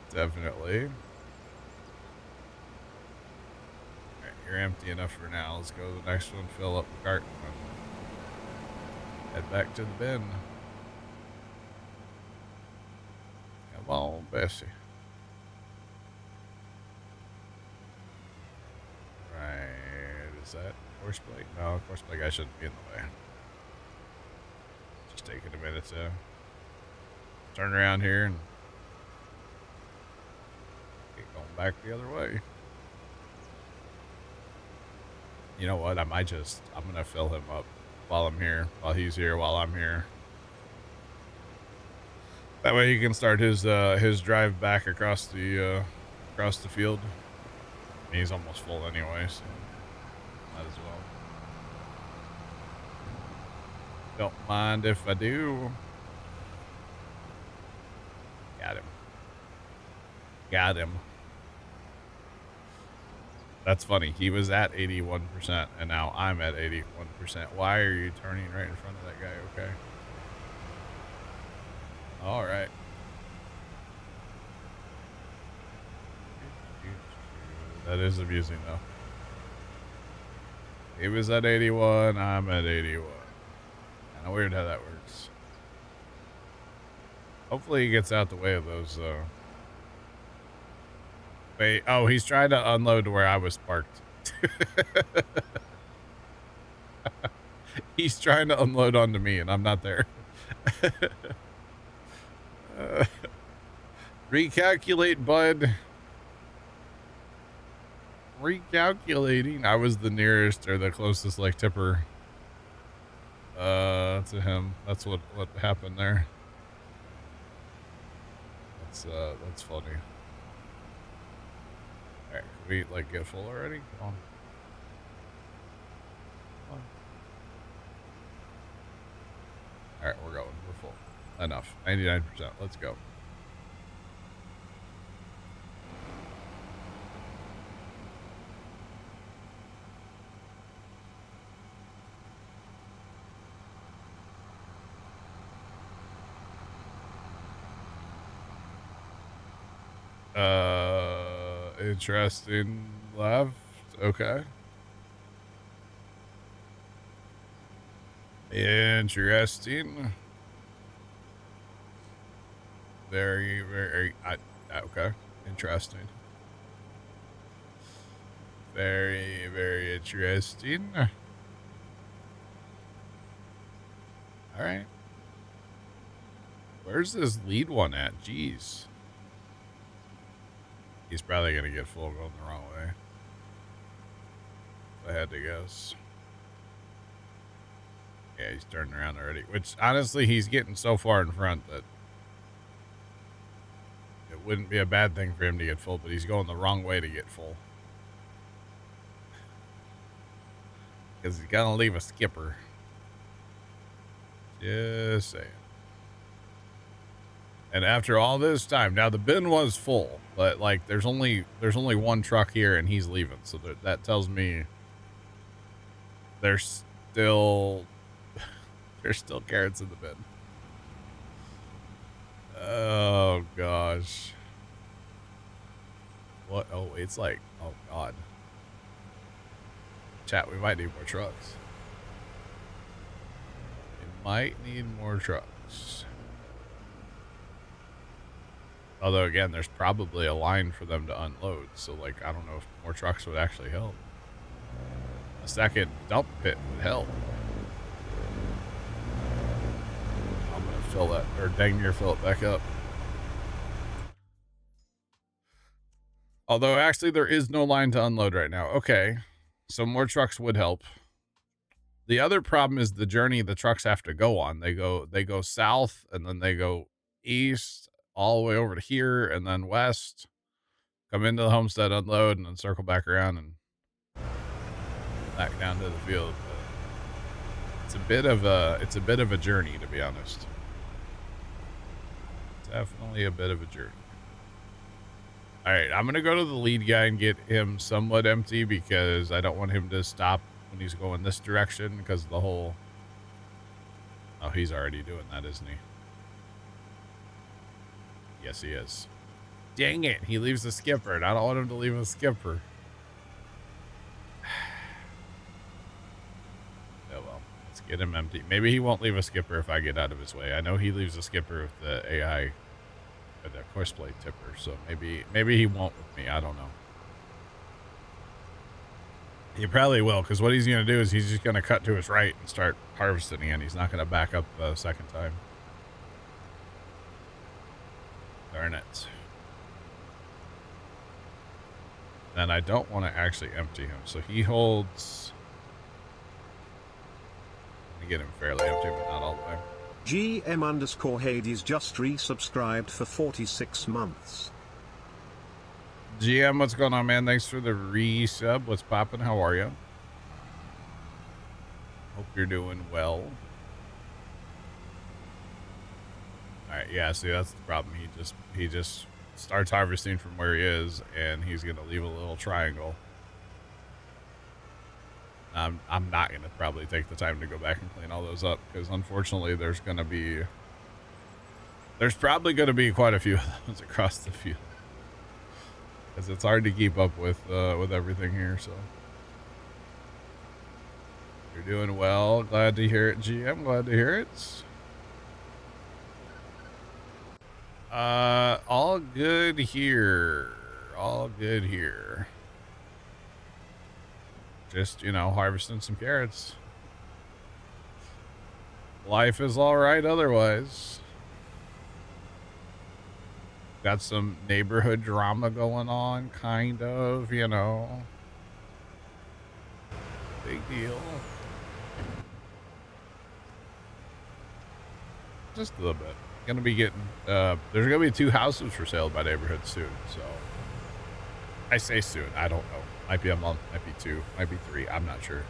Speaker 1: Definitely. Alright, you're empty enough for now. Let's go to the next one, fill up the cart, and head back to the bin. Come on, Bessie. Right, is that Courseplay? No, Courseplay guy shouldn't be in the way. Just taking a minute to turn around here and get going back the other way. You know what? I'm gonna fill him up while I'm here, while he's here, while I'm here. That way he can start his drive back across the field. He's almost full anyway, so might as well. Don't mind if I do. Got him. That's funny. He was at 81%, and now I'm at 81%. Why are you turning right in front of that guy? Okay. All right. That is amusing, though. He was at 81. I'm at 81. Kind of weird how that works. Hopefully he gets out the way of those, Wait. Oh, he's trying to unload to where I was parked. He's trying to unload onto me, and I'm not there. Recalculate, bud. Recalculating. I was the nearest or the closest like tipper to him. That's what happened there. That's funny. All right, can we like get full already? Come on. Come on. All right, we're going. We're full. Enough. 99%. Let's go. Interesting left. Okay. Interesting. Very, okay. Interesting. Very, very interesting. All right. Where's this lead one at? Jeez. He's probably going to get full going the wrong way. I had to guess. Yeah, he's turning around already. Which, honestly, he's getting so far in front that it wouldn't be a bad thing for him to get full, but he's going the wrong way to get full. Because he's going to leave a skipper. Just saying. And after all this time, now the bin was full, but like there's only one truck here and he's leaving. So that tells me there's still carrots in the bin. Oh gosh. What? Oh, it's like, oh God. Chat, we might need more trucks. We might need more trucks. Although, again, there's probably a line for them to unload. So, like, I don't know if more trucks would actually help. A second dump pit would help. I'm going to fill that, or dang near fill it back up. Although, actually, there is no line to unload right now. Okay. So, more trucks would help. The other problem is the journey the trucks have to go on. They go south, and then they go east, all the way over to here, and then west, come into the homestead, unload, and then circle back around and back down to the field. But it's a bit of a journey, to be honest. Definitely a bit of a journey. All right, I'm gonna go to the lead guy and get him somewhat empty because I don't want him to stop when he's going this direction because the whole. Oh, he's already doing that, isn't he? Yes, he is. Dang it. He leaves the skipper, and I don't want him to leave a skipper. Oh, well. Let's get him empty. Maybe he won't leave a skipper if I get out of his way. I know he leaves a skipper with the AI, or the courseplay tipper, so maybe he won't with me. I don't know. He probably will, because what he's going to do is he's just going to cut to his right and start harvesting again. He's not going to back up a second time. Darn it. And I don't want to actually empty him. So he holds. Let me get him fairly empty, but not all the way.
Speaker 2: GM_Hades just resubscribed for 46 months.
Speaker 1: GM, what's going on, man? Thanks for the resub. What's poppin'? How are you? Hope you're doing well. All right, yeah, see, that's the problem. He just starts harvesting from where he is, and he's going to leave a little triangle. I'm not going to probably take the time to go back and clean all those up, because unfortunately there's going to be There's probably going to be quite a few of those across the field, because it's hard to keep up with everything here. So you're doing well. Glad to hear it, GM. Glad to hear it. All good here. All good here. Just, you know, harvesting some carrots. Life is all right otherwise. Got some neighborhood drama going on, kind of, you know. Big deal. Just a little bit. Gonna be getting, there's gonna be 2 houses for sale by neighborhood soon, so. I say soon, I don't know. Might be a month, might be 2, might be 3, I'm not sure.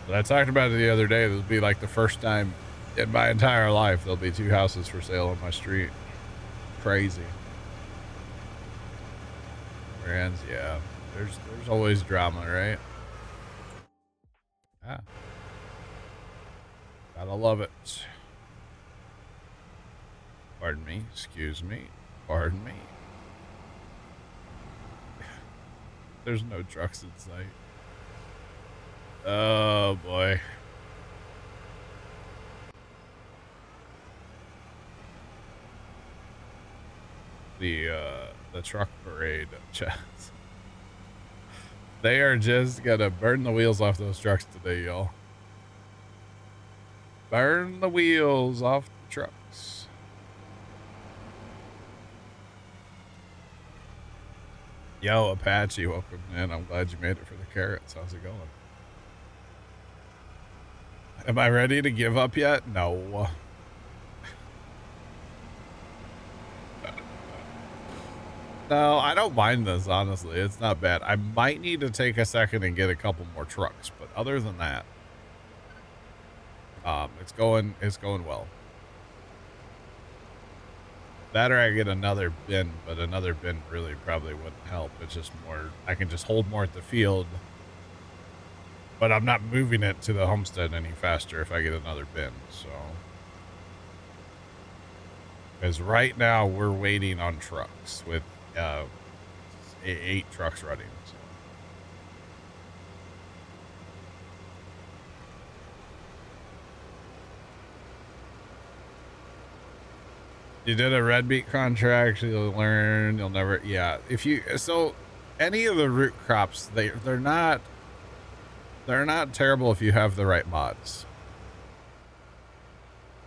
Speaker 1: But I talked about it the other day. This will be like the first time in my entire life there'll be 2 houses for sale on my street. Crazy. Brands, yeah. There's always drama, right? Ah. Gotta love it. Pardon me, excuse me, pardon me. There's no trucks in sight. Oh boy. The truck parade chat. They are just gonna burn the wheels off those trucks today, y'all. Burn the wheels off the trucks. Yo, Apache, welcome in. I'm glad you made it for the carrots. How's it going? Am I ready to give up yet? No. No, I don't mind this, honestly. It's not bad. I might need to take a second and get a couple more trucks, but other than that, it's going well. That or I get another bin, but another bin really probably wouldn't help. It's just more, I can just hold more at the field, but I'm not moving it to the homestead any faster if I get another bin, so. Because right now we're waiting on trucks with 8 trucks running. So. You did a red meat contract, you'll learn, you'll never, yeah. If you, so any of the root crops, they're not terrible if you have the right mods.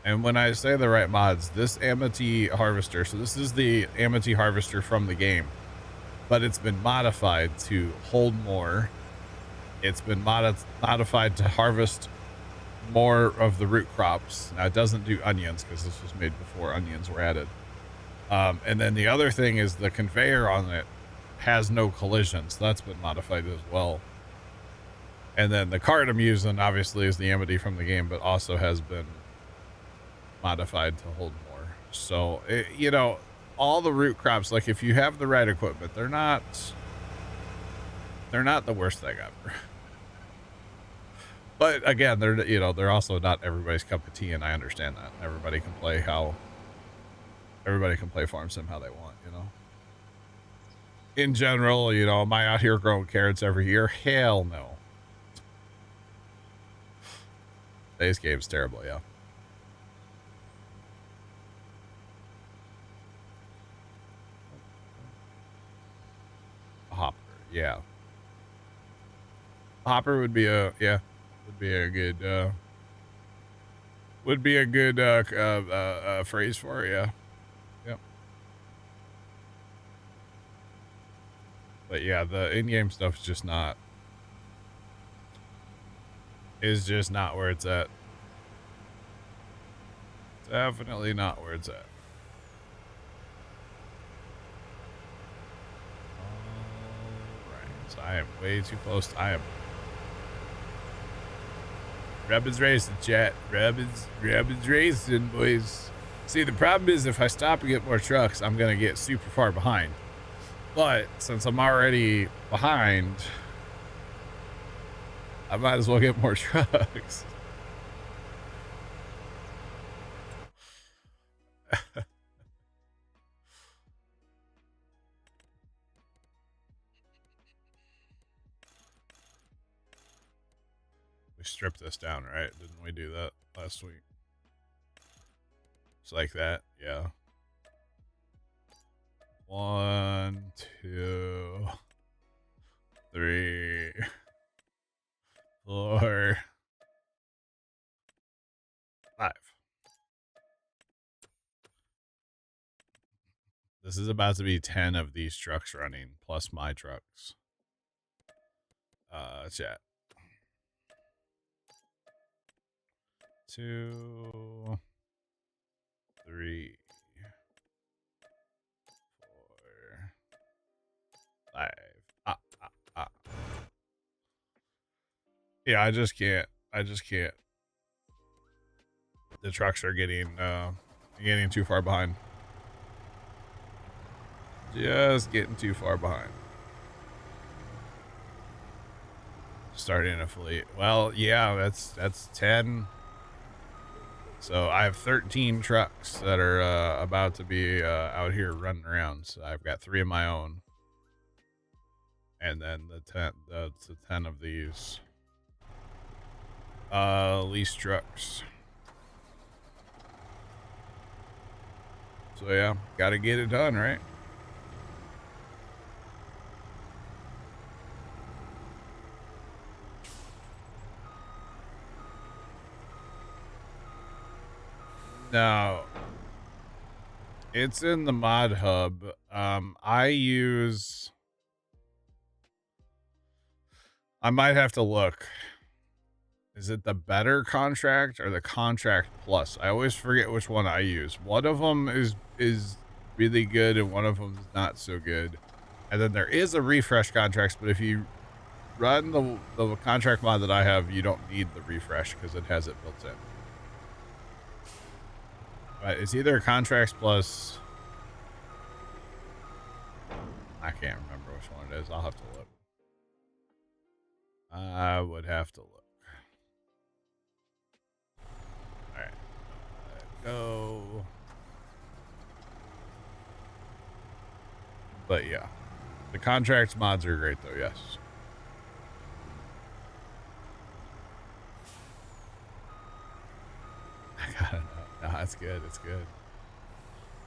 Speaker 1: And when I say the right mods, this Amity harvester, so this is the Amity harvester from the game, but it's been modified to hold more. It's been modified to harvest more of the root crops. Now it doesn't do onions because this was made before onions were added. And then the other thing is the conveyor on it has no collision, so that's been modified as well. And then the cart I'm using obviously is the Amity from the game, but also has been modified to hold more. So you know, all the root crops, like if you have the right equipment, they're not the worst thing ever. But again, they're also not everybody's cup of tea, and I understand that. Everybody can play farm sim how they want, you know. In general, you know, am I out here growing carrots every year? Hell no. Today's game's terrible, yeah. Hopper, yeah. Hopper would be a good phrase for it, yeah. Yep. But yeah, the in-game stuff is just not where it's at. Definitely not where it's at. Alright, so I am way too close. I am Rabbit's racing, chat. Rabbit's racing, boys. See, the problem is if I stop and get more trucks, I'm going to get super far behind. But since I'm already behind, I might as well get more trucks. We stripped this down, right? Didn't we do that last week? It's like that, yeah. 1, 2, 3, 4, 5. This is about to be 10 of these trucks running, plus my trucks. Chat. 2, 3, 4, 5. Yeah, I just can't. The trucks are getting too far behind. Just getting too far behind. Starting a fleet. Well, yeah, that's 10. So I have 13 trucks that are about to be out here running around. So I've got 3 of my own, and then the 10 of these lease trucks. So yeah, got to get it done, right? No, it's in the mod hub. I might have to look. Is it the better contract or the contract plus? I always forget which one I use. One of them is really good and one of them is not so good. And then there is a refresh contracts, but if you run the contract mod that I have, you don't need the refresh because it has it built in. But it's either contracts plus. I can't remember which one it is. I'll have to look. I would have to look. All right. Go. But yeah, the contracts mods are great though. Yes. I gotta know. No, it's good. It's good.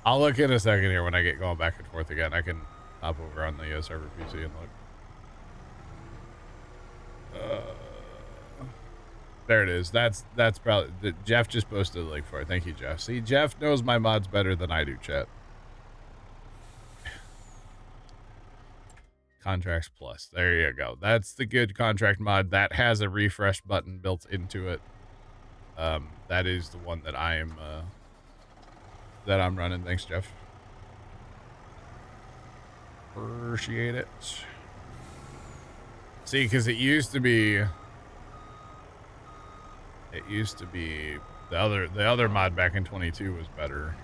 Speaker 1: I'll look in a second here when I get going back and forth again. I can hop over on the server PC and look. There it is. That's probably Jeff just posted a link for it. Thank you, Jeff. See, Jeff knows my mods better than I do, chat. Contracts plus. There you go. That's the good contract mod. That has a refresh button built into it. That is the one that I'm running. Thanks, Jeff. Appreciate it. See, because it used to be the other mod back in 22 was better,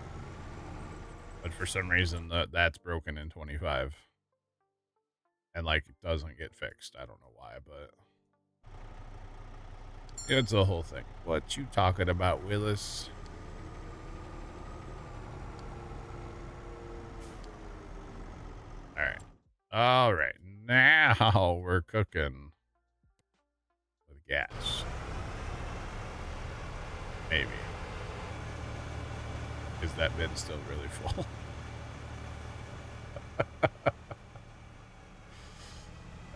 Speaker 1: but for some reason that's broken in 25, and like it doesn't get fixed. I don't know why, but it's a whole thing. What you talking about, Willis? All right. Now we're cooking with gas. Maybe. Is that bin still really full?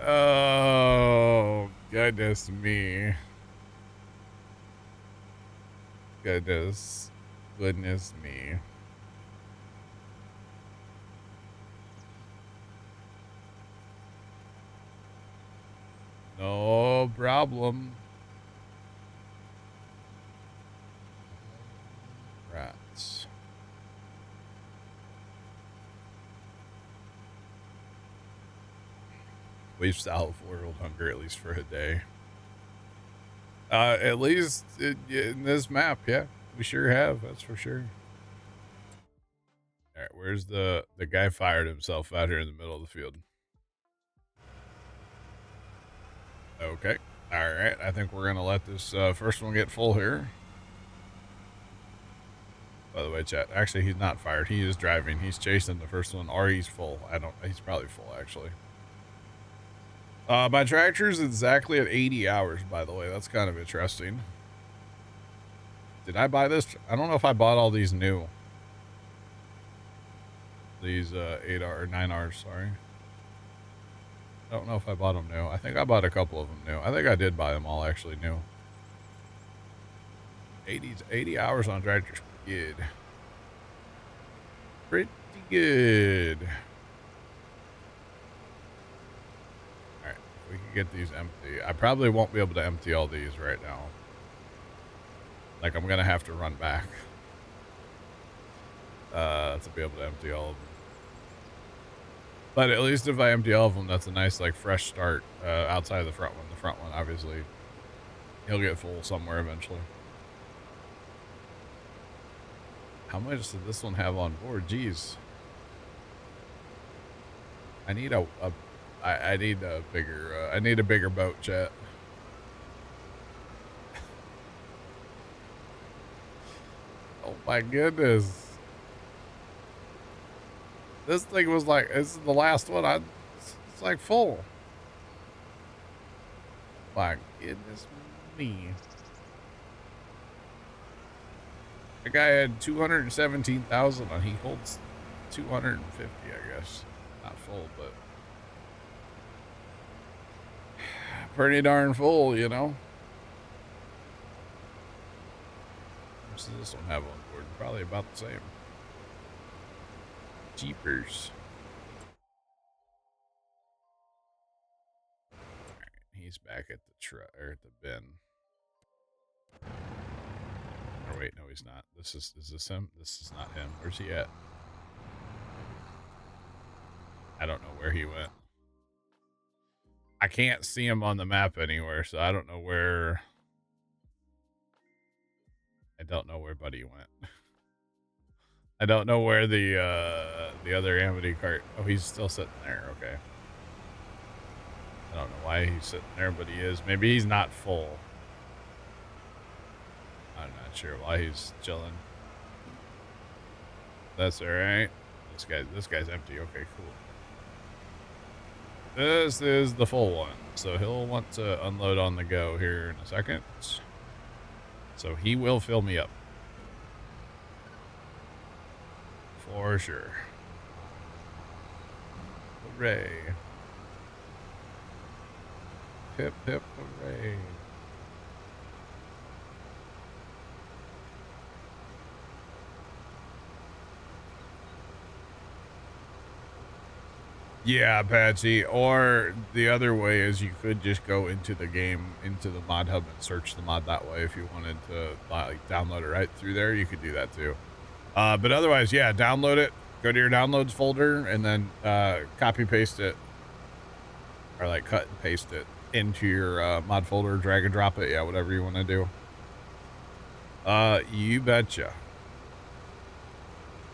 Speaker 1: Oh, goodness me. Goodness me. No problem. Rats. We've solved world hunger at least for a day. At least in this map, yeah. We sure have, that's for sure. All right, where's the guy fired himself out here in the middle of the field? Okay. All right, I think we're going to let this first one get full here. By the way, chat. Actually, he's not fired. He is driving. He's chasing the first one, or he's full. He's probably full, actually. My tractor's exactly at 80 hours, by the way. That's kind of interesting. Did I buy this? I don't know if I bought all these new. These 8R or 9Rs, sorry. I don't know if I bought them new. I think I bought a couple of them new. I think I did buy them all actually new. 80 hours on tractor's good. Pretty good. Alright, we can get these empty. I probably won't be able to empty all these right now. Like, I'm gonna have to run back to be able to empty all of them. But at least if I empty all of them, that's a nice, like, fresh start outside of the front one. The front one, obviously, he'll get full somewhere eventually. How much did this one have on board? Jeez. I need I need a bigger boat, chat. Oh my goodness. This thing was like, this is the last one. It's like full. My goodness me. The guy had 217,000 and he holds 250, I guess. Not full, but pretty darn full, you know. How much does this one have on board? Probably about the same. Jeepers. Alright, he's back at the truck or at the bin. Or wait, no, he's not. Is this him? This is not him. Where's he at? I don't know where he went. I can't see him on the map anywhere, so I don't know where. I don't know where Buddy went. I don't know where the other Amity cart. Oh, he's still sitting there. Okay. I don't know why he's sitting there, but he is. Maybe he's not full. I'm not sure why he's chilling. That's all right. This guy's empty. Okay, cool. This is the full one, so he'll want to unload on the go here in a second. So he will fill me up. For sure. Hooray. Hip, hip, hooray. Yeah, Patsy. Or the other way is you could just go into the game, into the mod hub and search the mod that way if you wanted to like download it right through there. You could do that too. But otherwise, yeah, download it. Go to your downloads folder and then copy paste it, or like cut and paste it into your mod folder. Drag and drop it. Yeah, whatever you want to do. You betcha.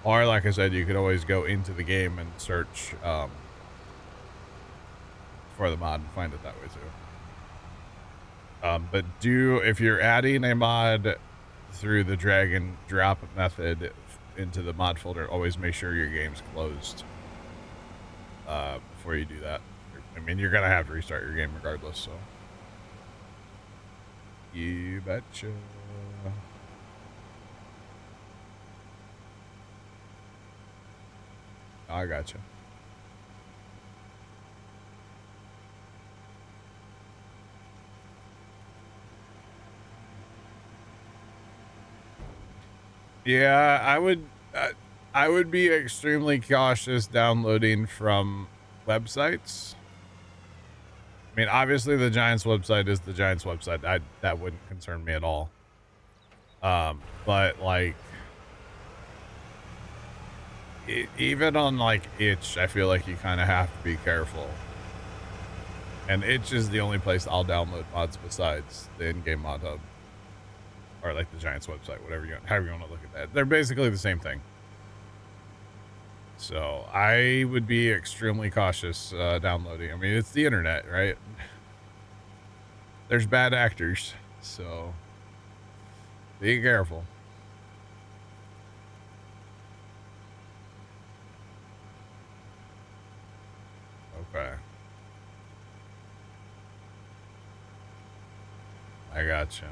Speaker 1: Or like I said, you could always go into the game and search for the mod and find it that way too. But if you're adding a mod through the drag and drop method into the mod folder, always make sure your game's closed before you do that. I mean, you're gonna have to restart your game regardless, so you betcha. I gotcha. Yeah, I would be extremely cautious downloading from websites. I mean, obviously the Giants website is the Giants website. That wouldn't concern me at all. But like even on like Itch, I feel like you kind of have to be careful. And Itch is the only place I'll download mods besides the in-game mod hub. Or like the Giants website, however you want to look at that. They're basically the same thing. So I would be extremely cautious downloading. I mean, it's the internet, right? There's bad actors, so be careful. Okay. I gotcha.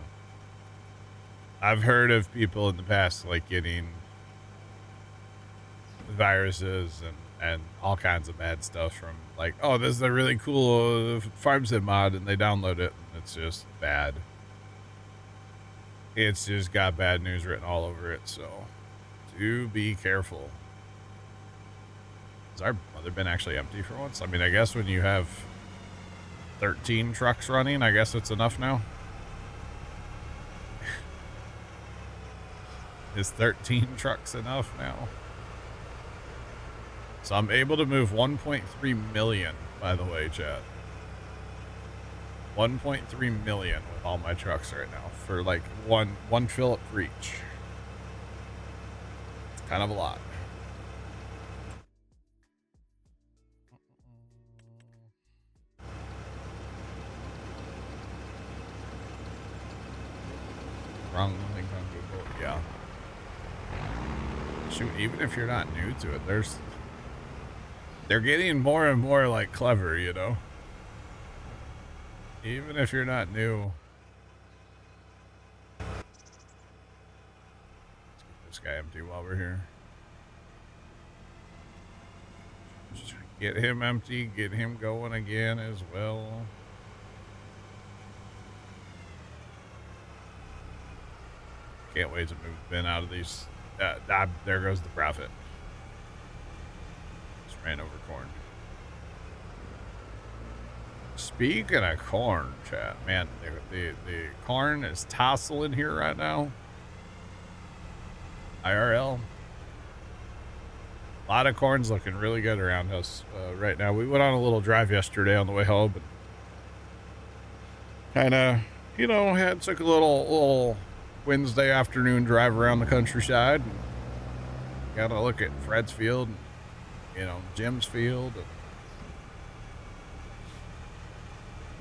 Speaker 1: I've heard of people in the past like getting viruses and all kinds of bad stuff from like, oh, this is a really cool farm sim mod, and they download it and it's just bad. It's just got bad news written all over it, so do be careful. Is our mother bin actually empty for once? I mean, I guess when you have 13 trucks running, I guess it's enough now. Is 13 trucks enough now? So I'm able to move 1.3 million, by the way, chat. 1.3 million with all my trucks right now for like one fill up for each. It's kind of a lot. Wrong link on Google. Yeah. Shoot, even if you're not new to it, they're getting more and more like clever, you know? Even if you're not new. Let's get this guy empty while we're here. Just get him empty, get him going again as well. Can't wait to move Ben out of these. There goes the profit. Just ran over corn. Speaking of corn, chat, man, the corn is tasseling here right now. IRL. A lot of corn's looking really good around us right now. We went on a little drive yesterday on the way home, but kind of, you know, took a little Wednesday afternoon drive around the countryside. Got to look at Fred's field, and, you know, Jim's field. And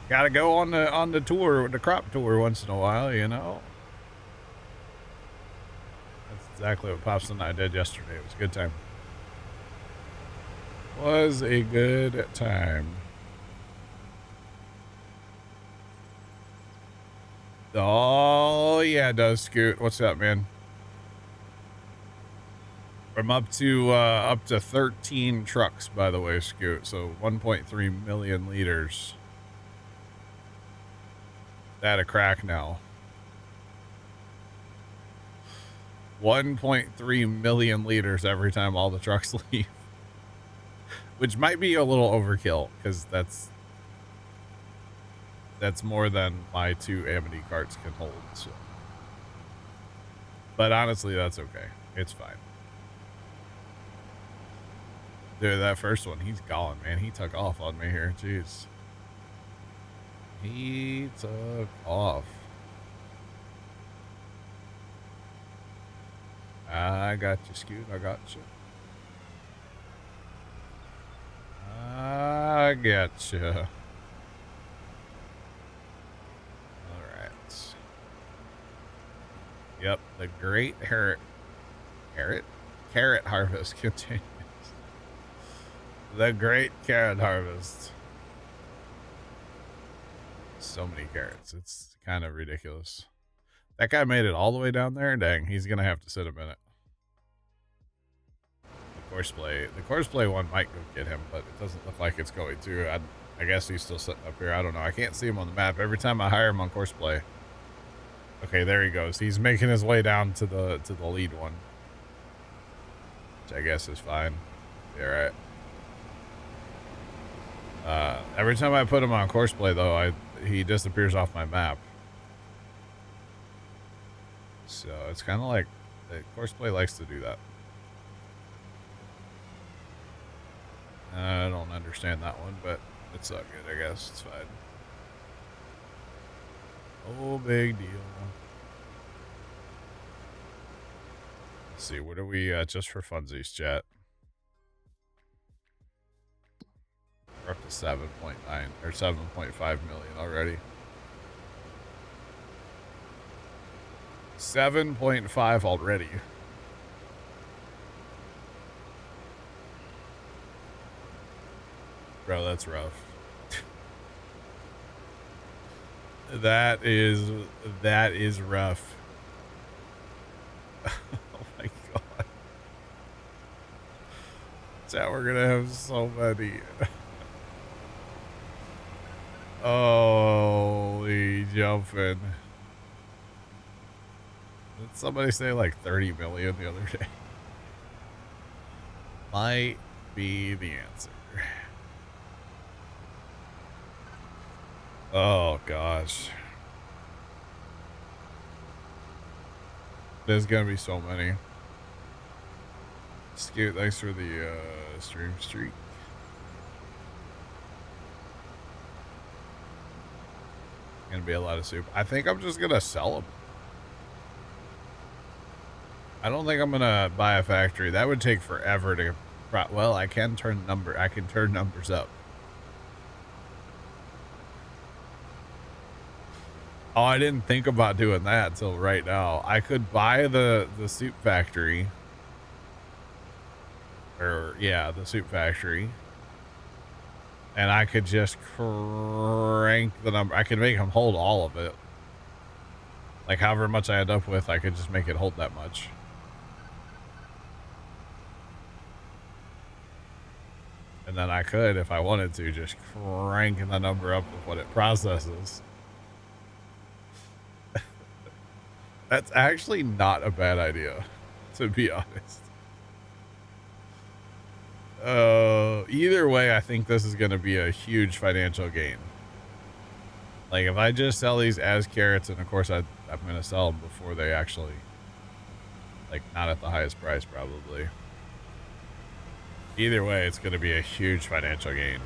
Speaker 1: got to go on the tour, the crop tour once in a while, you know. That's exactly what Pops and I did yesterday. It was a good time. Was a good time. Oh yeah, it does, Scoot. What's up, man? I'm up to 13 trucks, by the way, Scoot. So 1.3 million liters. That a crack now. 1.3 million liters every time all the trucks leave. Which might be a little overkill, because that's more than my 2 Amity carts can hold. So. But honestly, that's okay. It's fine. Dude, that first one, he's gone, man. He took off on me here. Jeez. He took off. I got you, Scoot. I got you. I got you. All right. Yep, the great carrot harvest continues. The great carrot harvest. So many carrots. It's kind of ridiculous. That guy made it all the way down there. Dang, he's gonna have to sit a minute. The courseplay one might go get him, but it doesn't look like it's going to. I guess he's still sitting up here. I don't know. I can't see him on the map. Every time I hire him on courseplay. Okay, there he goes. He's making his way down to the lead one, which I guess is fine. Yeah, right. Every time I put him on courseplay, though, he disappears off my map. So it's kind of like the courseplay likes to do that. I don't understand that one, but it's all good, I guess. It's fine. Oh, big deal. Let's see, what are we just for funsies, chat? We're up to 7.9 or 7.5 million already. 7.5 already. Bro, that's rough. That is rough. Oh my god. Chat, we're gonna have so many. Holy jumping. Did somebody say like 30 million the other day? Might be the answer. Oh gosh. There's gonna be so many. Scoot, thanks for the stream streak. Gonna be a lot of soup. I think I'm just gonna sell them. I don't think I'm gonna buy a factory. That would take forever to. Well, I can turn numbers up. Oh, I didn't think about doing that until right now. I could buy the soup factory. Or, yeah, the soup factory. And I could just crank the number. I could make them hold all of it. Like, however much I end up with, I could just make it hold that much. And then I could, if I wanted to, just crank the number up with what it processes. That's actually not a bad idea, to be honest. Either way, I think this is going to be a huge financial gain. Like, if I just sell these as carrots, and of course I'm going to sell them before they actually, like, not at the highest price, probably. Either way, it's going to be a huge financial gain.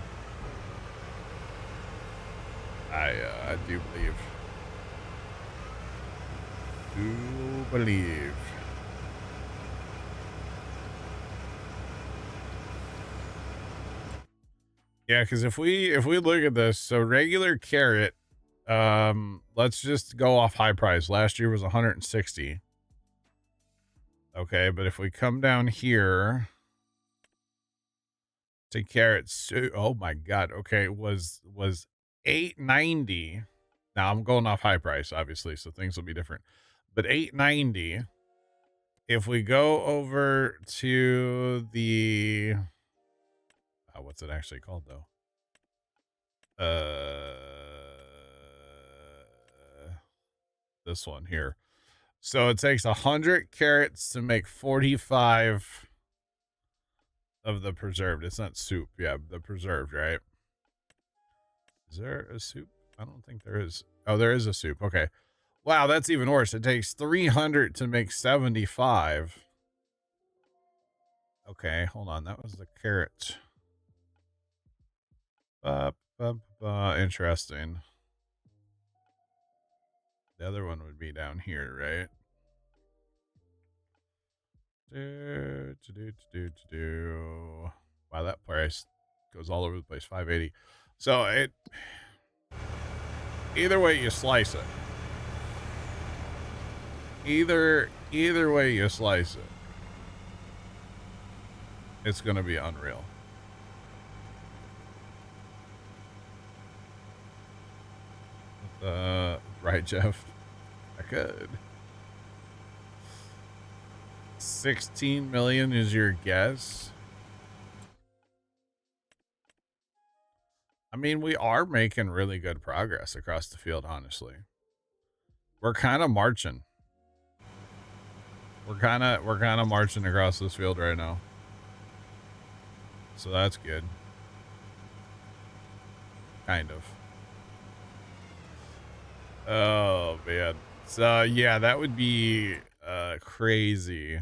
Speaker 1: I do believe. Yeah, because if we look at this, so regular carrot, let's just go off high price. Last year was 160. Okay, but if we come down here to carrots, oh my god, okay, was 890. Now I'm going off high price, obviously, so things will be different. But 890. If we go over to the what's it actually called though? This one here. So it takes 100 carrots to make 45 of the preserved. It's not soup. Yeah, the preserved, right? Is there a soup? I don't think there is. Oh, there is a soup. Okay. Wow, that's even worse. It takes 300 to make 75. Okay, hold on. That was the carrot. Interesting. The other one would be down here, right? Wow, that price goes all over the place. 580. So it, either way you slice it, either way you slice it, it's gonna be unreal. Right, Jeff? I could. 16 million is your guess? I mean, we are making really good progress across the field, honestly. We're kind of marching. We're kind of marching across this field right now. So that's good. Kind of. Oh, man. So, yeah, that would be crazy.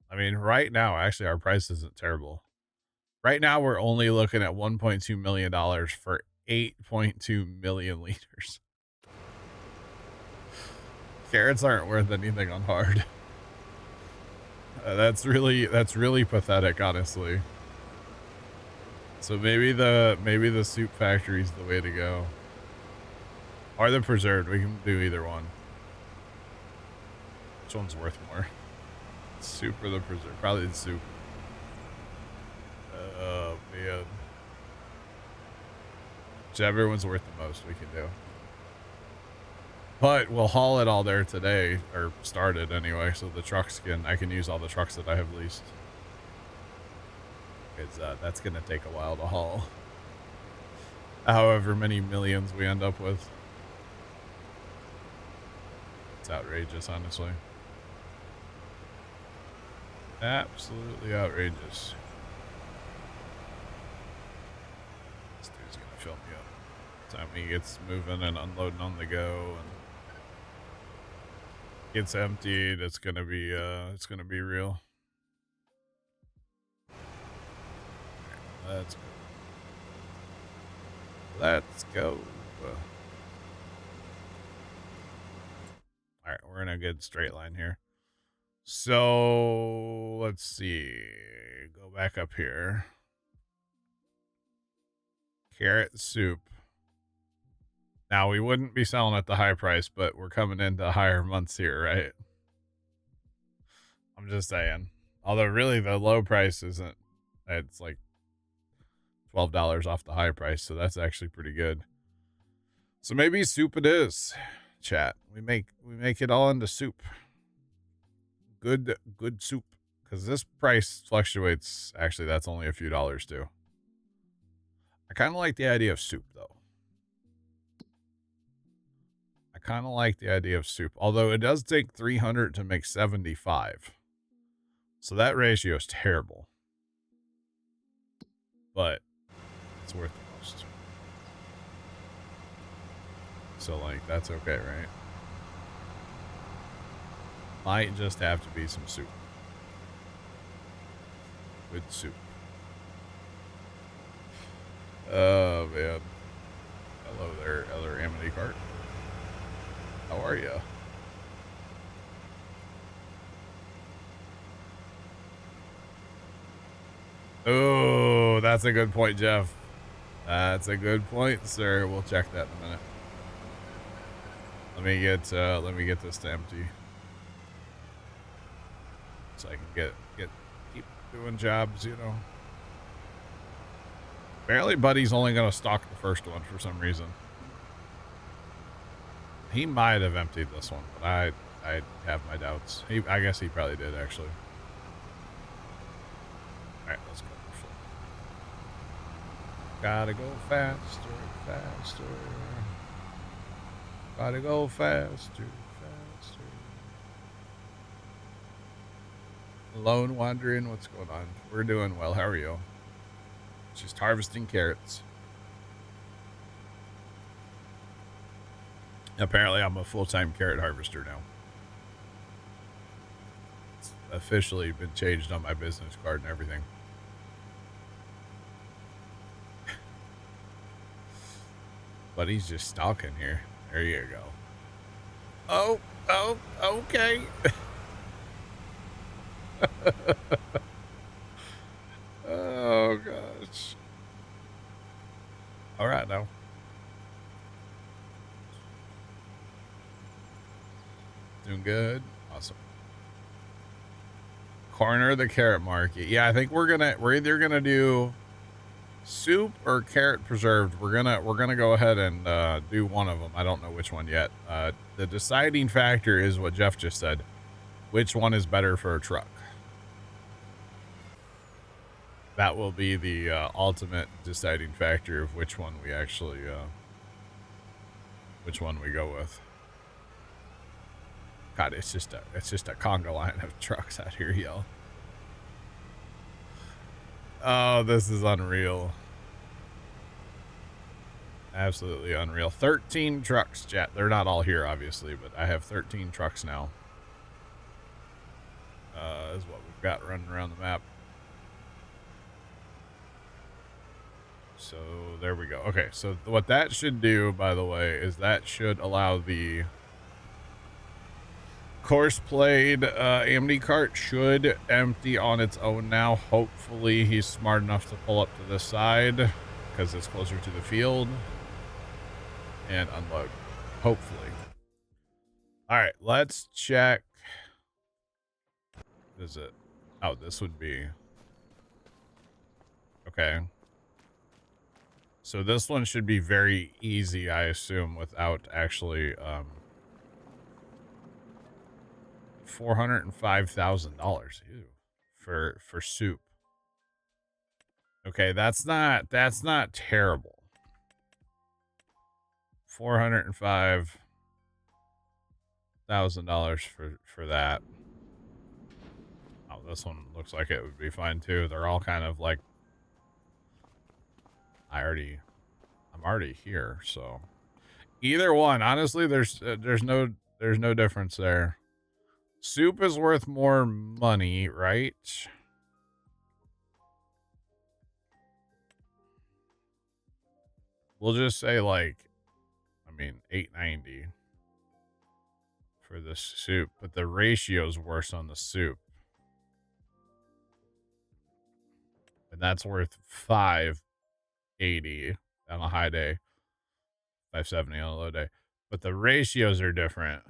Speaker 1: I mean, right now, actually, our price isn't terrible. Right now, we're only looking at $1.2 million for 8.2 million liters. Carrots aren't worth anything on hard. That's really pathetic, honestly. So maybe the soup factory is the way to go. Or the preserved. We can do either one. Which one's worth more? Soup or the preserved? Probably the soup. Oh man. Whichever one's worth the most we can do. But we'll haul it all there today, or start it anyway, so the trucks I can use all the trucks that I have leased. Because that's going to take a while to haul. However many millions we end up with. It's outrageous, honestly. Absolutely outrageous. This dude's going to fill me up. Time he gets moving and unloading on the go and gets emptied, it's gonna be real. Let's go. Let's go. All right, we're in a good straight line here. So let's see. Go back up here. Carrot soup. Now, we wouldn't be selling at the high price, but we're coming into higher months here, right? I'm just saying. Although, really, the low price isn't. It's like $12 off the high price, so that's actually pretty good. So maybe soup it is, chat. We make it all into soup. Good soup. Because this price fluctuates. Actually, that's only a few dollars, too. I kind of like the idea of soup, though. Kind of like the idea of soup, although it does take 300 to make 75, so that ratio is terrible, but it's worth the most. So like that's okay, right? Might just have to be some soup. Good soup. Oh man. Hello there, other Amity cart. How are you? Oh, that's a good point, Jeff. That's a good point, sir. We'll check that in a minute. Let me get this to empty, so I can keep doing jobs. You know. Apparently, Buddy's only gonna stock the first one for some reason. He might have emptied this one, but I have my doubts. I guess he probably did, actually. Alright, let's go. Gotta go faster, faster. Gotta go faster, faster. Lone wandering, what's going on? We're doing well, how are you? Just harvesting carrots. Apparently, I'm a full-time carrot harvester now. It's officially been changed on my business card and everything. But he's just stalking here. There you go. Oh, okay. Oh, gosh. All right, now. Doing good. Awesome. Corner of the carrot market. Yeah, I think we're either gonna do soup or carrot preserved. We're gonna go ahead and do one of them. I don't know which one yet. The deciding factor is what Jeff just said. Which one is better for a truck? That will be the ultimate deciding factor of which one we actually which one we go with. God, it's just a conga line of trucks out here, y'all. Oh, this is unreal. Absolutely unreal. 13 trucks, chat. They're not all here, obviously, but I have 13 trucks now. Is what we've got running around the map. So there we go. Okay, so what that should do, by the way, is that should allow the course played Amity cart should empty on its own now. Hopefully he's smart enough to pull up to this side because it's closer to the field and unload. Hopefully. All right, let's check. Is it? Oh, this would be okay. So this one should be very easy, I assume, without actually $405,000 for soup. Okay, that's not terrible. $405,000 for that. Oh, this one looks like it would be fine too. They're all kind of like I'm already here, so either one. Honestly, there's no difference there. Soup is worth more money, right? We'll just say like, I mean, $8.90 for this soup, but the ratio's worse on the soup. And that's worth $5.80 on a high day, $5.70 on a low day. But the ratios are different.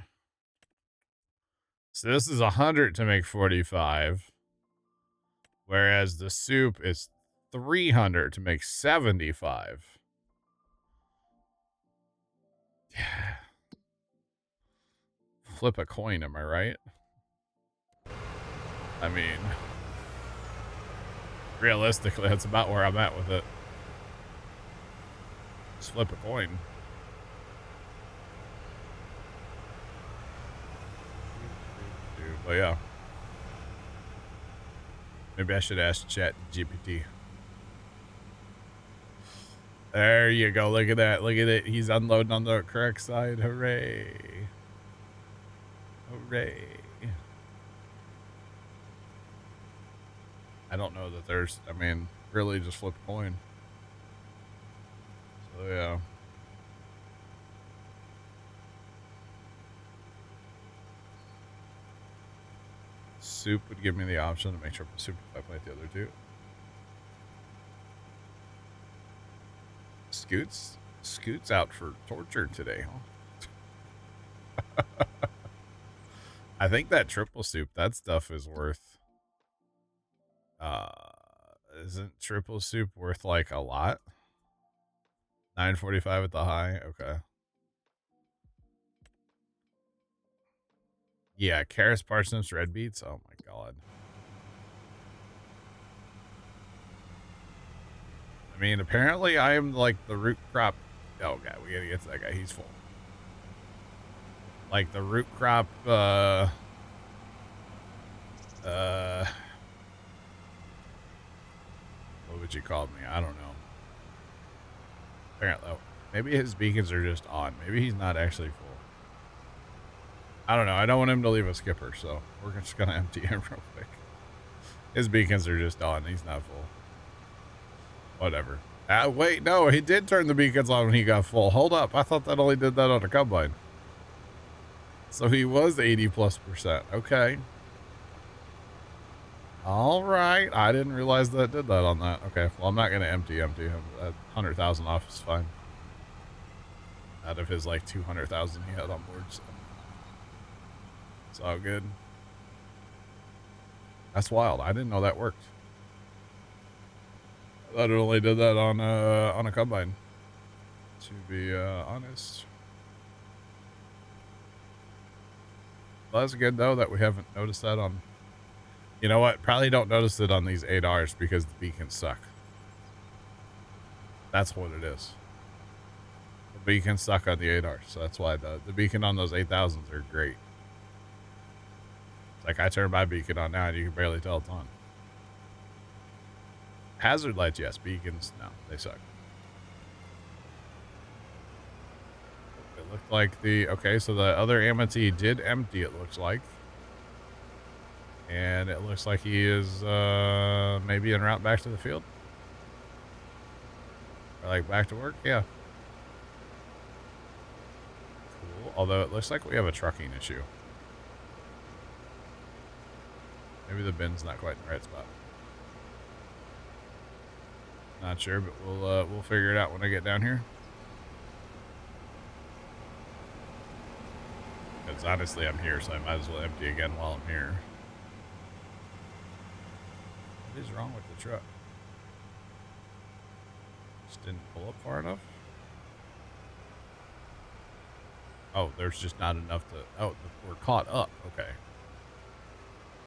Speaker 1: So this is 100 to make 45, whereas the soup is 300 to make 75. Yeah. Flip a coin, am I right? I mean, realistically, that's about where I'm at with it. Just flip a coin. But yeah. Maybe I should ask Chat GPT. There you go. Look at that. Look at it. He's unloading on the correct side. Hooray. Hooray. I don't know that there's, I mean, really just flip a coin. So yeah. Soup would give me the option to make sure soup if I played the other two. Scoot's out for torture today, huh? I think that triple soup, that stuff is worth isn't triple soup worth like a lot? 945 at the high. Okay. Yeah, carrots, parsnips, red beets. Oh my god. I mean, apparently I am like the root crop. Oh god, we gotta get to that guy. He's full. Like the root crop, what would you call me? I don't know. Apparently, maybe his beacons are just on. Maybe he's not actually full. I don't know. I don't want him to leave a skipper, so we're just gonna empty him real quick. His beacons are just on. He's not full. Whatever. Wait, no, he did turn the beacons on when he got full. Hold up. I thought that only did that on a combine. So he was 80+%. Okay. All right. I didn't realize that it did that on that. Okay. Well, I'm not going to empty him. 100,000 off is fine. Out of his like 200,000 he had on board. So it's all good. That's wild. I didn't know that worked. I thought it only did that on a combine, to be honest. Well, that's good though that we haven't noticed that on. You know what? Probably don't notice it on these 8Rs because the beacons suck. That's what it is. The beacons suck on the 8Rs, so that's why the beacon on those 8000s are great. It's like I turn my beacon on now and you can barely tell it's on. Hazard lights, yes. Beacons, no, they suck. It looked like okay, so the other Amity did empty, it looks like. And it looks like he is maybe en route back to the field. Or like back to work, yeah. Cool, although it looks like we have a trucking issue. Maybe the bin's not quite in the right spot. Not sure, but we'll figure it out when I get down here. Because honestly, I'm here, so I might as well empty again while I'm here. What is wrong with the truck? It's just didn't pull up far enough. Oh, there's just not enough to... Oh, we're caught up.